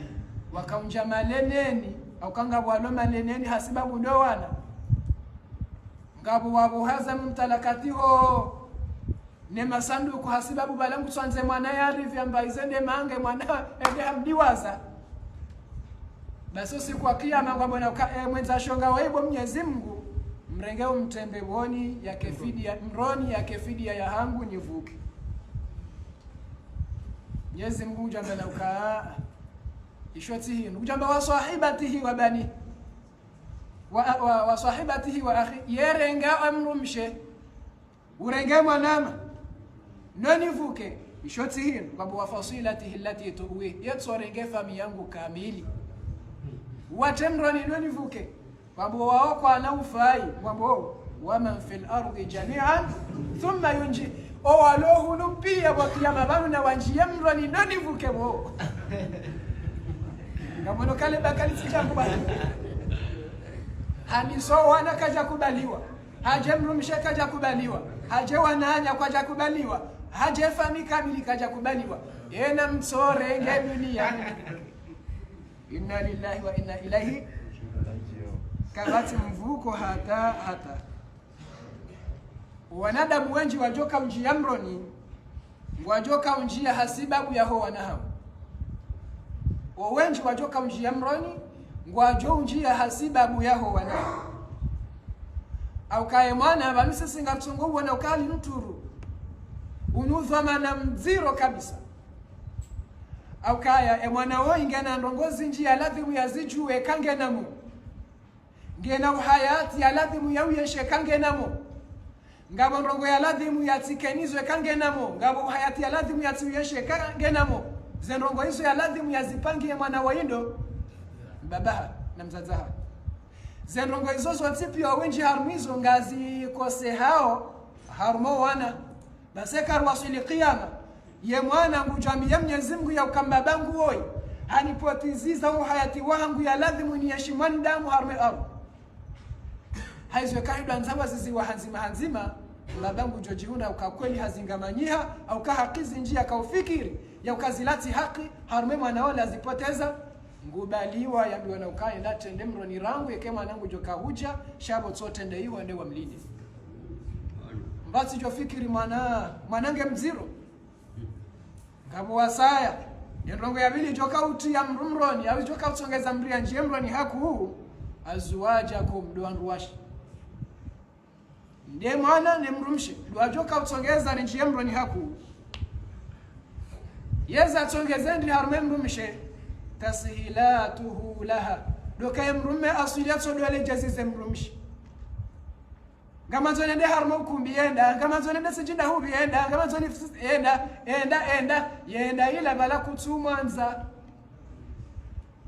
wakaunja maleneni au kanga walo maleneni hasibabu dowana ngabu wabuhaza mtalakatiho ne masanduku hasibabu balangu twanze mwana yari vyamba izende mange mwana ende hamdiwaza basi siku akia ngabona mwenza shonga waibo Mwenyezi Mungu mrengeo mtembe woni ya kefidia mroni ya kefidia ya hangu nivuke. Mwenyezi Mungu jamba na uka ishoti hii jamba wa sahibatihi wa bani wa sahibatihi wa akhi yerenga amrumshe urenge mwanama nonivuke ishoti hii babu wa fasilatihi allati tuwi yetsorenge fami yangu kamili watemroni nonivuke babu wao kwa na ufai babu waman fil ardi jami'an thumma yunji o walohulu lupia kwa kiyama banu na wanjia mroni nonivuke bo ngamono kale bakali sichangu bali hamiso wana kaja kubaliwa haje mrumshe kaja kubaliwa haje wananya kaja kubaliwa haje fami kamili kaja kubaliwa yena msore nge dunia. Inna lillahi wa inna ilaihi kabati mvuko hata wanadamu wengi wajoka unjia mroni wajoka unjia hasibabu ya ho wanahao wengi wajoka unjia mroni ngwajo unjia hasibabu ya ho wanahao au kae mwana bamisa singa tsungu wana ukali mturu unudhwa mana mziro kabisa au kaya mwana wao ingena ndongozi njia ladhimu yazijue kange namu ngena uhayati ya ladhimu ya uyeshe kange namu ngabo ndongo ya ladhimu yatikenizwe kange namu ngabo uhayati ya ladhimu yatuyeshe kange namu zendongo hizo ya ladhimu yazipangie mwana wa indo babaha na mzazaha zendongo hizo zote pia wengi harumizo ngazi kose hao harumo wana baseka wasili qiyama ye mwana ngujambi ya Mwenyezi Mungu ya ukambabangu woi hanipotiziza uhayati wangu ya ladhimu ni yashimani damu harme au haizwe kaida nzaba zizi wa hanzima babangu jojihuna ukakweli hazingamanyiha au kahakizi njia kaufikiri ya ukazilati haki harme mwana wala zipoteza ngubaliwa yambiwa na ukae na tende mroni rangu yake mwanangu joka huja shabo zote ndio hiyo ndio wamlinde mbati jofikiri mwanange mziro ngabo wasaya ndongo ya bili joka uti ya mrumroni au joka utsongeza mria njie mroni haku azuwaja kumduanduwashi ndiye mwana ni mrumshi duajoka utsongeza njie mroni haku yeza tsongeza ndi harme mrumshe tasihilatuhu laha doka mrumme asiliato dole jazize mrumshi ngama zone de harmo kumbienda ngama zone de sijinda hubienda ngama zone enda ila bala kutumanza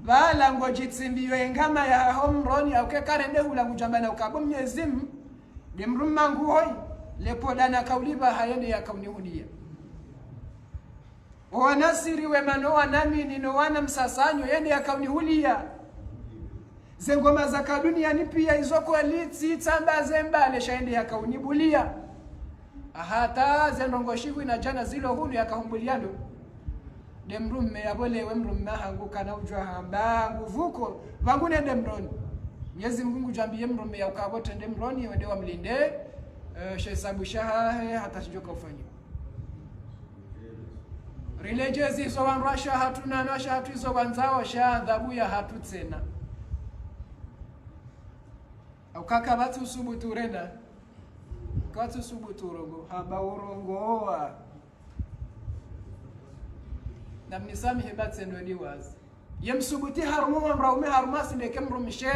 bala ngojitsimbiwe ngama ya homroni au kekarende hula kujambana ukabo Mwenyezi Mungu de mrumma nguhoi lepodana kauliba hayende ya kaunihudia wanasiri we manoa nami ninowana msasanyo yende ya kaunihulia zengoma za kadunia ni pia izoko aliti tamba zembale shaende ya kaunibulia hata zendongo shiku ina jana zilo hulu ya kahumbuliano demrumme yabole we mrumme hangu kana ujwa hamba nguvuko vangu nende mroni Mwenyezi Mungu jambiye mrume ya ukabo tende mroni wende wa mlinde shesabu shaha hata sijoka ufanyo rilejezi so wanrasha hatuna nasha hatu izo wanzao sha adhabu ya hatu tena au kaka batu subutu renda katu subutu rongo haba urongoa na mnisami hebatse ndoni wazi yemsubuti harumu mraume harumasi ndeke mrumishe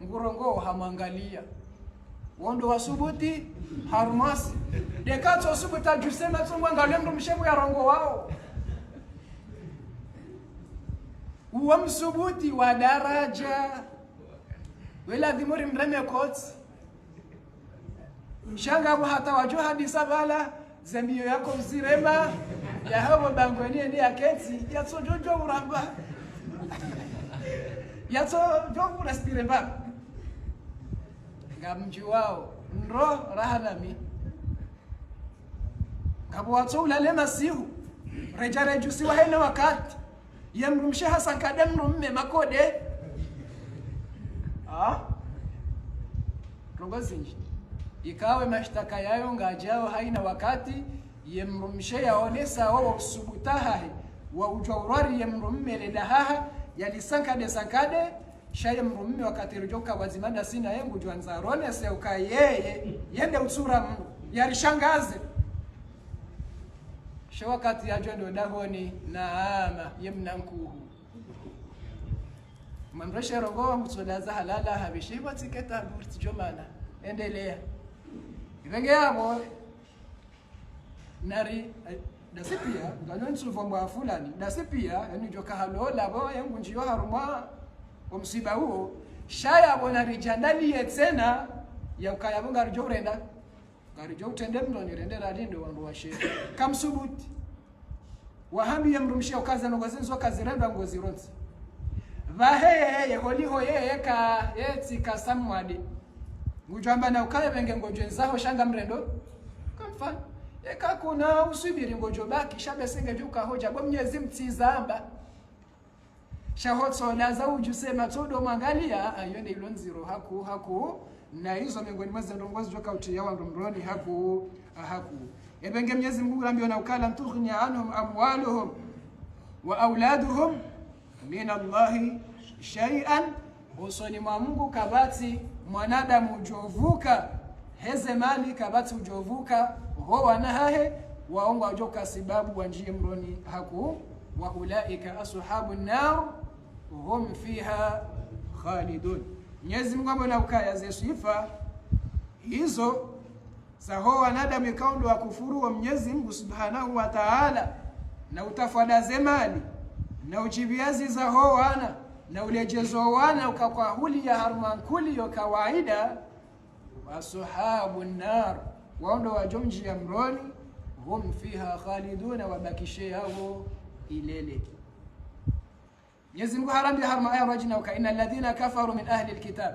ngurongo hamwangalia wondo wasubuti harumasi dekato subuta jusema tungwangalia mrumishe ya rongo wao uwa msubuti wa daraja wela dhimuri mreme koti shangabu hata wajua hadisa bala zambio yako mzirema ya hawa bangweni ndi aketi yatso jojo uramba yatso jojo urespire mba ngamji wao nro rahanami ngabo watso ulale masihu rejare jusi wa hena wakati yamrumshe hasan kadem rumme makode rongozinji ikawe mashtaka yayo ngajao haina wakati yemrumshe yaonesa wao usubutaha wa ujawrari yemrumme ledaha yalisankade sankade shaye mrumme wakati rojoka wazimanda sina yengu jwanzarone se ukayeye yende usura mno yarishangaze she wakati yajondo dahoni naama yemnankuhu mamreshe rongo mutsodaza halala habishiwa tiketa burti jomana endelea ivenge yabo nari dasipia nganoni sulvomba fulani dasipia yani joka halola bo yangu njiyo haruma omsiba huo shaya bona rijandali yetsena yakayabunga rijo renda ngarijo utende mndoni rendera lindo wandu washe kamsubuti wahambi yamrumshia ukaza nogozinzo kazirenda ngozi ronzi vahe holiho yeka yeti kasamwadi ngujamba na ukale benge ngojo nzaho shanga mrendo kamfano eka kuna usubiri ngojo baki shabe senge juka hoja bo Mwenyezi mtizamba shahotso naza ujusema todo mwangalia ayende ilonziro haku na hizo miongoni mwa ndongozi joka utia wandu mroni haku ebenge Mwenyezi Mungu ambio na ukala mtughni anhum amwaluhum wa auladuhum min Allahi shay'an usoni mwa Mungu kabati mwanadamu ujovuka heze mali kabati ujovuka ho wanahahe waongo ajoka sababu wanjie mroni haku wa ulaika ashabun nar hum fiha khalidun. Mwenyezi Mungu ambaye ukaya zesifa hizo za ho wanadamu ikaundo wa kufuru wa Mwenyezi Mungu Subhanahu wa Ta'ala na utafada zemali na uchibiazi za ho wana na ulejezo wana ukakwa huli ya harmankuli yo kawaida ashabun nar waondo wa jomji ya mroni hum fiha khaliduna wabakishe yao ilele. Mwenyezi Mungu harambi harma aya rajina wa inna alladhina kafaru min ahli alkitab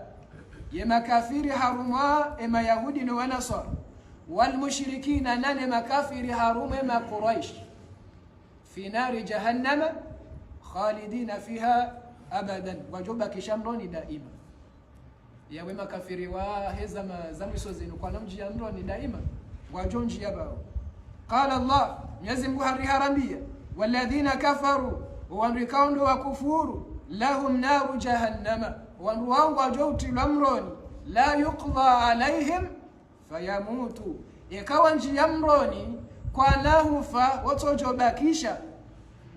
yama kafiri haruma ema yahudi na wanasara wal mushrikina nane makafiri haruma ema quraish fi nari jahannama khalidina fiha abadan wajoba kishamroni daima yawe makafiri wa heza mazamiso zinu kwa namji ya mroni daima wajonji yabao. Qala Allah Mwenyezi Mungu harambia walladhina kafaru wanrikaundo wa kufuru lahum naru jahannama wanru wangu wajouti lamroni la yuqdha alaihim fayamutu ikawa njia mroni kwa lahufa watojobakisha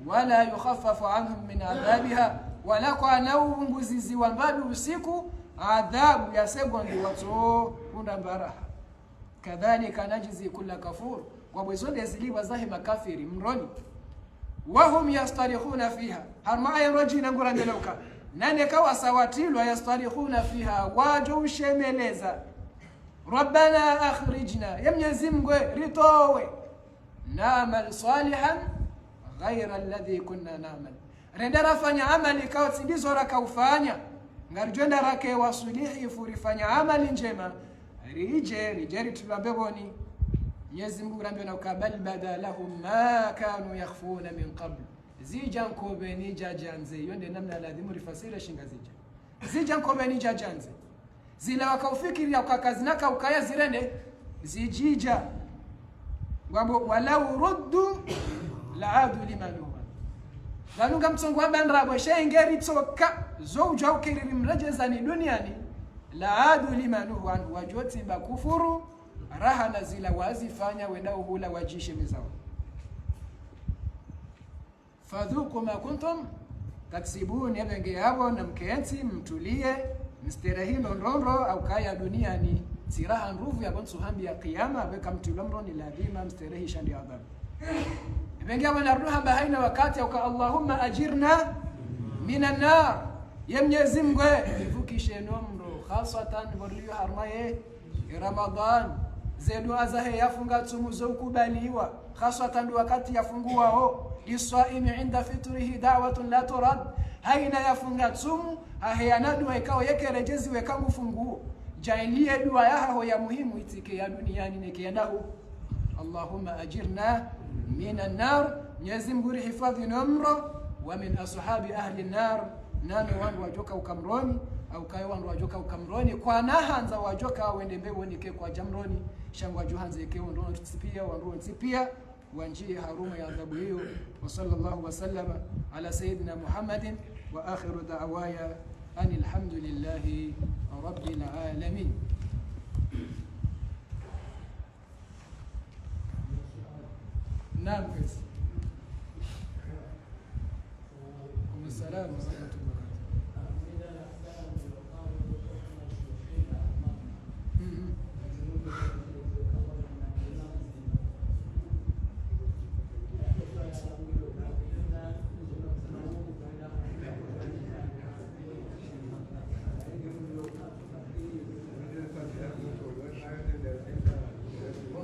wala yukhaffafu anhum min adhabiha wala kwa naunguzizi wambadu usiku adhabu ya segondi wato kunda mbaraha kadhalika najizi kula kafur kwa bwezonde ziliwa zahi makafiri mroni wahum yastarikhuna fiha harma ya rajina ngura ndelauka nane kawa sawatilwa yastarikhuna fiha wajo ushemeleza rabbana akhrijna ya Mwenyezi Mungu ritowe na'mal salihan ghayra alladhi kunna na'mal rendera fanya amali kawa tsidizo rakaufanya ngarjenda rake wasulihi furifanya amali njema rijeri tulambeboni Mwenyezi Mungu rambio na ukabali badalahum ma kanu yakhfuna min qabl zijanko beni jajanze yonde namna ladhimu rifasira shinga zijanko beni jajanze zile wakaufikiria ukakazinaka ukaya zirende zijija wabo walau ruddu laadu limanuha zanunga mtsongo abandrabo shengeri tsoka zouja ukiriri mrejezani duniani laadu limanuha wajoti bakufuru raha na zila wazifanya wenda uhula wajishe mizao fadhuku ma kuntum taksibuni yabenge yabo na mkenti mtulie msterehi ndondro au kaya duniani siraha nguvu ya bonsu hambi ya kiyama weka mtulamro ni ladima msterehi shandi adhabu yabenge yabo na ruha bahaina wakati au Allahumma ajirna minan nar yemnyezi mgwe vukishe nomro khasatan waliyo harmaye Ramadan zedu azahe yafunga tumuzo kubaliwa khasatan wakati yafunguao lisaimi inda fitrihi da'watun la turad haina yafunga tumu ahiyana dua ikao yake rejezi wekangu funguo jailie dua yaho ya muhimu itike ya duniani nekiendahu Allahumma ajirna minan nar Mwenyezi Mungu hifadhi namro wa min ashabi ahli nar nani wangu wajoka ukamroni au kai wangu wajoka ukamroni kwa nahanza wajoka wende mbebo nike kwa jamroni shangwa juhanze ke ndo tsipia wangu tsipia wanjie haruma ya adhabu hiyo wa sallallahu wa sallama ala sayyidina Muhammadin wa akhiru da'waya anil hamdulillahi rabbil alamin. Naam basi. Assalamu alaykum.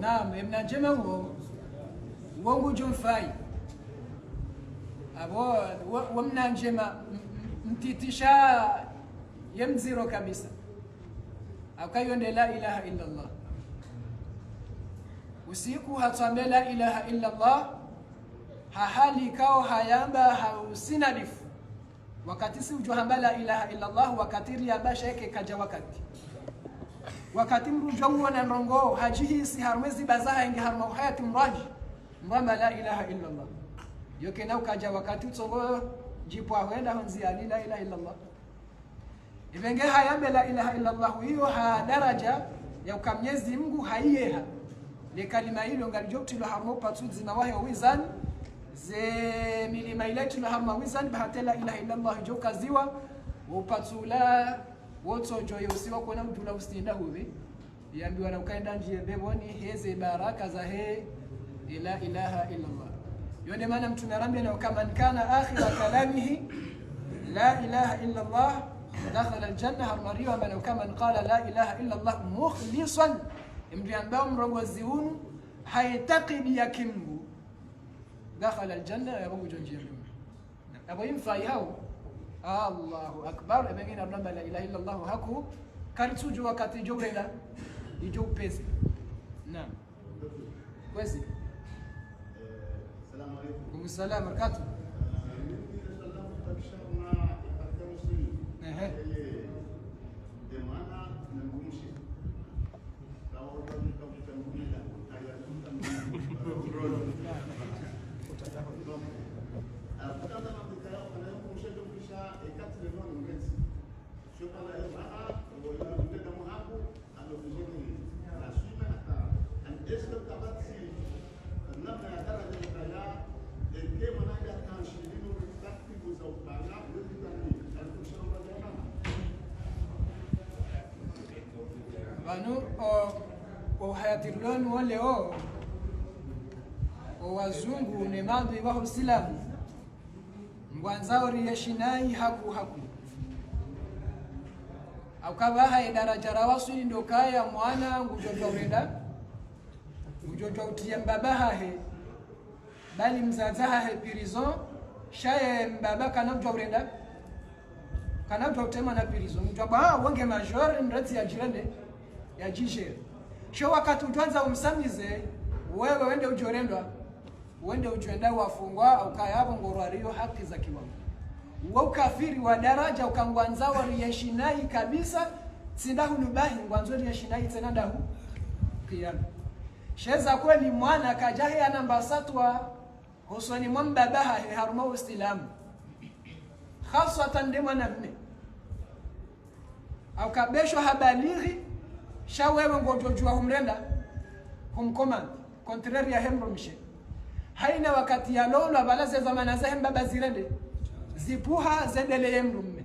Naam, mnajema wongu jumfai abo wamnajema mtitisha yemziro kabisa akayonde la ilaha illa Allah usiku hatambe la ilaha illa Allah hahali kao hayamba hausina difu wakati si ujuhamba la ilaha illa Allah wakati riyabasha yake kaja wakati mrujawu na rongo hajihi si harmezi bazaha ingi harma hayati mraji mrama la ilaha illa Allah yoke na ukaja wakati utongo jipwa huenda hunzia la ilaha illa Allah ibenge hayambe la ilaha illa Allah hiyo ha daraja ya ukamnyezi Mungu haiyeha le kalima hilo ngalijokti lo harmo patudzi mawahi wizan ze milima ileti lo harma wizan bahata la ilaha illa Allah joka ziwa upatula woto joyo usiwa kuona mtula ustinda huvi yambiwa na ukaenda njie beboni heze baraka za he la ilaha illa Allah yone maana mtume arambe na kama kana akhira kalamihi la ilaha illa Allah dakhala aljanna harmariwa maana kama qala la ilaha illa Allah mukhlisan mbiambao mrongozi hunu haitaqidi ya kimgu dakhala aljanna ya Mungu jonjia abo yimfai hao Allahu akbar ebengine abnamba la ilaha illa Allah haku karituju wakati jogela ijo pesa naam kwezi السلام عليكم. السلام ورحمة o hayatirlon wale o wazungu ne madhi wa Uislamu ngwanzao riyashinai haku akabaha idaraja rawasuli ndo kaya mwana ngujojo urenda ngujojo utia mbabaha he bali mzazaha he prison shaye mbaba kana urenda kana utema na prison mjaba wange major ndati ya jirende ya jishe sho wakati utanza umsamize wewe wende ujorendwa wende ujenda wafungwa au kayabo ngorwario haki za kiwango wa ukafiri wa daraja ukangwanza wa riyashinai kabisa tsindahu nubahi ngwanzoni yashindai tena dahu kiyama sheza kweli mwana kajahi anamba satwa husoni mwambabaha haruma uislamu khasatan de mwanamme au kabesho habalighi shawewe ngojojua humrenda humkomand contraire ya hemro mshe haina wakati ya lolo balaze zamana za hembaba zirende zipuha zendele yemrumme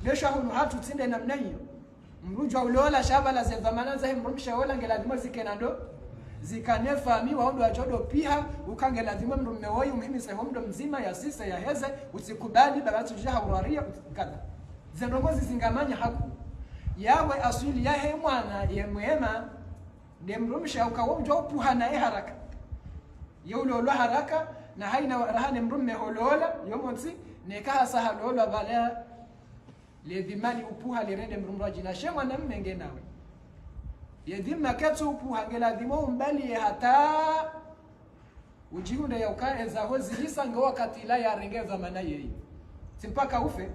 besho hunu hatu tsinde namna hiyo mrujwa ulola shabala za zamana za hemro mshe wala ngeladimo zikenando zikanefami waondo ajodo pia ukange lazima mrumme woyu muhimu sa hondo mzima ya sisa ya heze usikubali babatu jaha uraria kada zenongozi zingamanya haku yawe asili ya he mwana yemwema demrumsha ukawojo puha na haraka yolo haraka na haina rahane mrumme holola yomonsi nekaha sahalola bala le dhimani upuha lirende mrumraji na shemwa na mmenge nawe yedhima ketu upuha ngela dhimo mbali hata ujihunde ya ukaeza hozi lisa ngo wakati la ya rengeza mana yeye simpaka ufe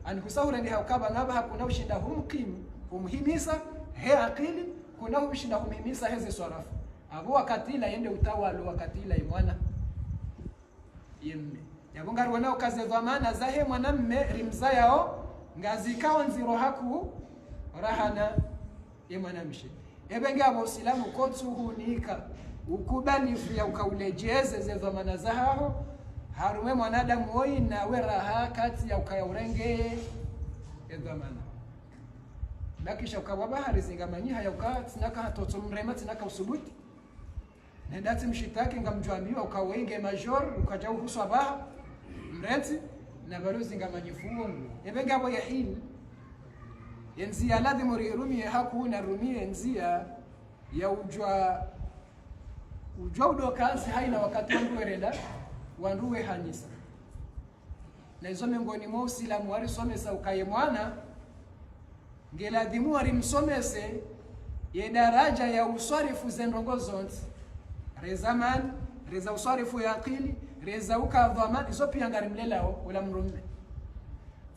anikusahure ndi haukaba naba hakuna ushinda humkimu humhimisa he akili kuna ushinda humhimisa heze swarafu abo wakati la yende utawalo wakati la imwana yemme yabonga rwana ukaze dhamana zahe mwanamme rimza yao ngazikao nziro haku rahana yemwanamshi ebenge abo islamu kotsu hunika ukubalifu ya ukaulejeze ze dhamana zaho harume mwanadamu woi na weraha kati ya ukayaurenge edhamana bakisha ukababahari zingamanyiha ya ukati naka hatoto mrema tinaka usubuti nedati mshitaki ngamjwambiwa ukawenge major ukaja uhuswa baha mreti na balo zingamanyifungu ebenge abo yahili yenzia ladhimu rirumie haku na rumie nzia ya ujwa udokazi haina wakati wangu werenda wanduwe hanyisa na izo miongoni mwa usilamu warisomesa ukaye mwana ngeladhimu warimsomese ye daraja ya uswarifu zendongo zonti rezaman reza uswarifu ya akili reza ukadhaman izo pia ngarimlelao ula mrumme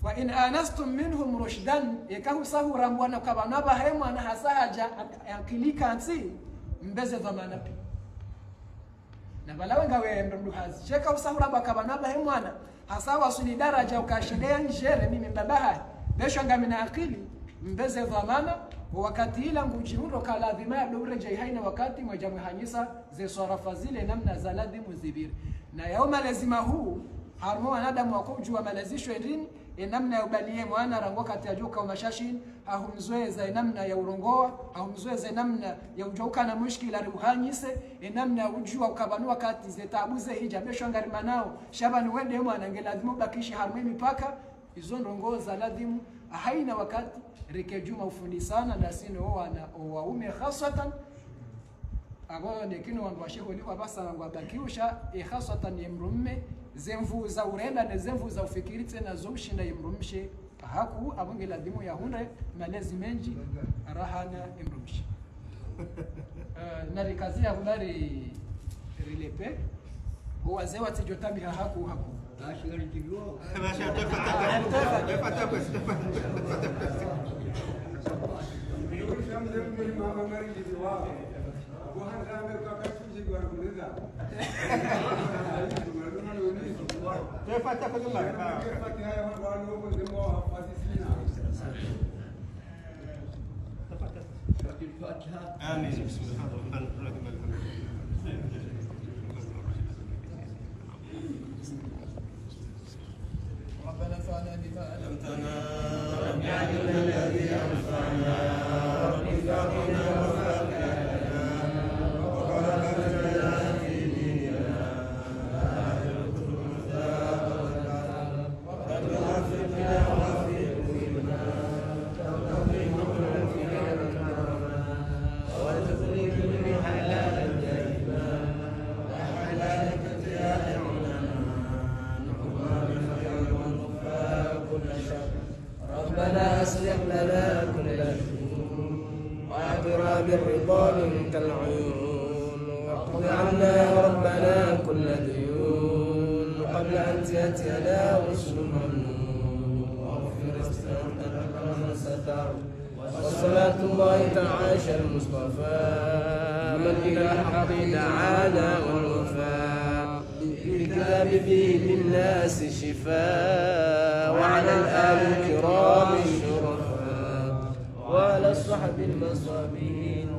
fa in anastum minhum rushdan yakahu sahura mwana kabanaba hema na hasaja akilika ansi mbeze dhamana pia na balawe ngawe mndu hazi cheka usahura bakabanaba he mwana hasawa suni daraja ukashidea njere mimi mbabaha besho ngamina akili mbeze dhamana wakati ila ngujihundo kala dhima dore jai haina wakati mwajamu hanyisa ze swarafa zile namna za ladhimu zibiri na yauma lazima huu harmo wanadamu wakujua malazisho endini namna ya ubalie mwana rango kati ya joka umashashin ahumzoeza namna ya urongoa ahumzoeza namna ya ujoka na mushkila ruhanyise namna ya ujua ukabanua kati zetabuze hija besho ngarimanao shabani wende mwana ngeladhimu bakishi harmo mipaka izo ndongoza ladhimu haina wakati rekejuma ufundi sana na sino wana waume khasatan abo nekino wandu washiko liko basa wangu abakiusha khasatan yemrumme zemvu za urenda na zemvu za ufikiri tena zomshinda yemrumshe haku abunge ladhimu ya hunde malezi menji rahana yemrumshe na likazia hulari rilepe wazee watijotabi haku Ashigari tiglo. Masya tepat. Amin. ربنا انفعنا بما علمتنا رب علمنا الذي ينفعنا رب ارزقنا وفقنا وبارك لنا في ديننا رب اغفر لنا وفي قلوبنا وتوفيق في وتخرج من حلالا طيبا وحلالك جائعنا ربنا أصلح لنا كل شؤون وأعطنا بالرضا منك العيون واقض عنا ربنا كل ديون قبل أن تأتينا رسل ممنون واغفر استغفرك من ستر وصلاة الله تعاشى المصطفى من إلى الحق دعانا والوفاء بالكتاب فيه للناس شفاء وعلى الآل الكرام الشرفاء وعلى الصحب المصابين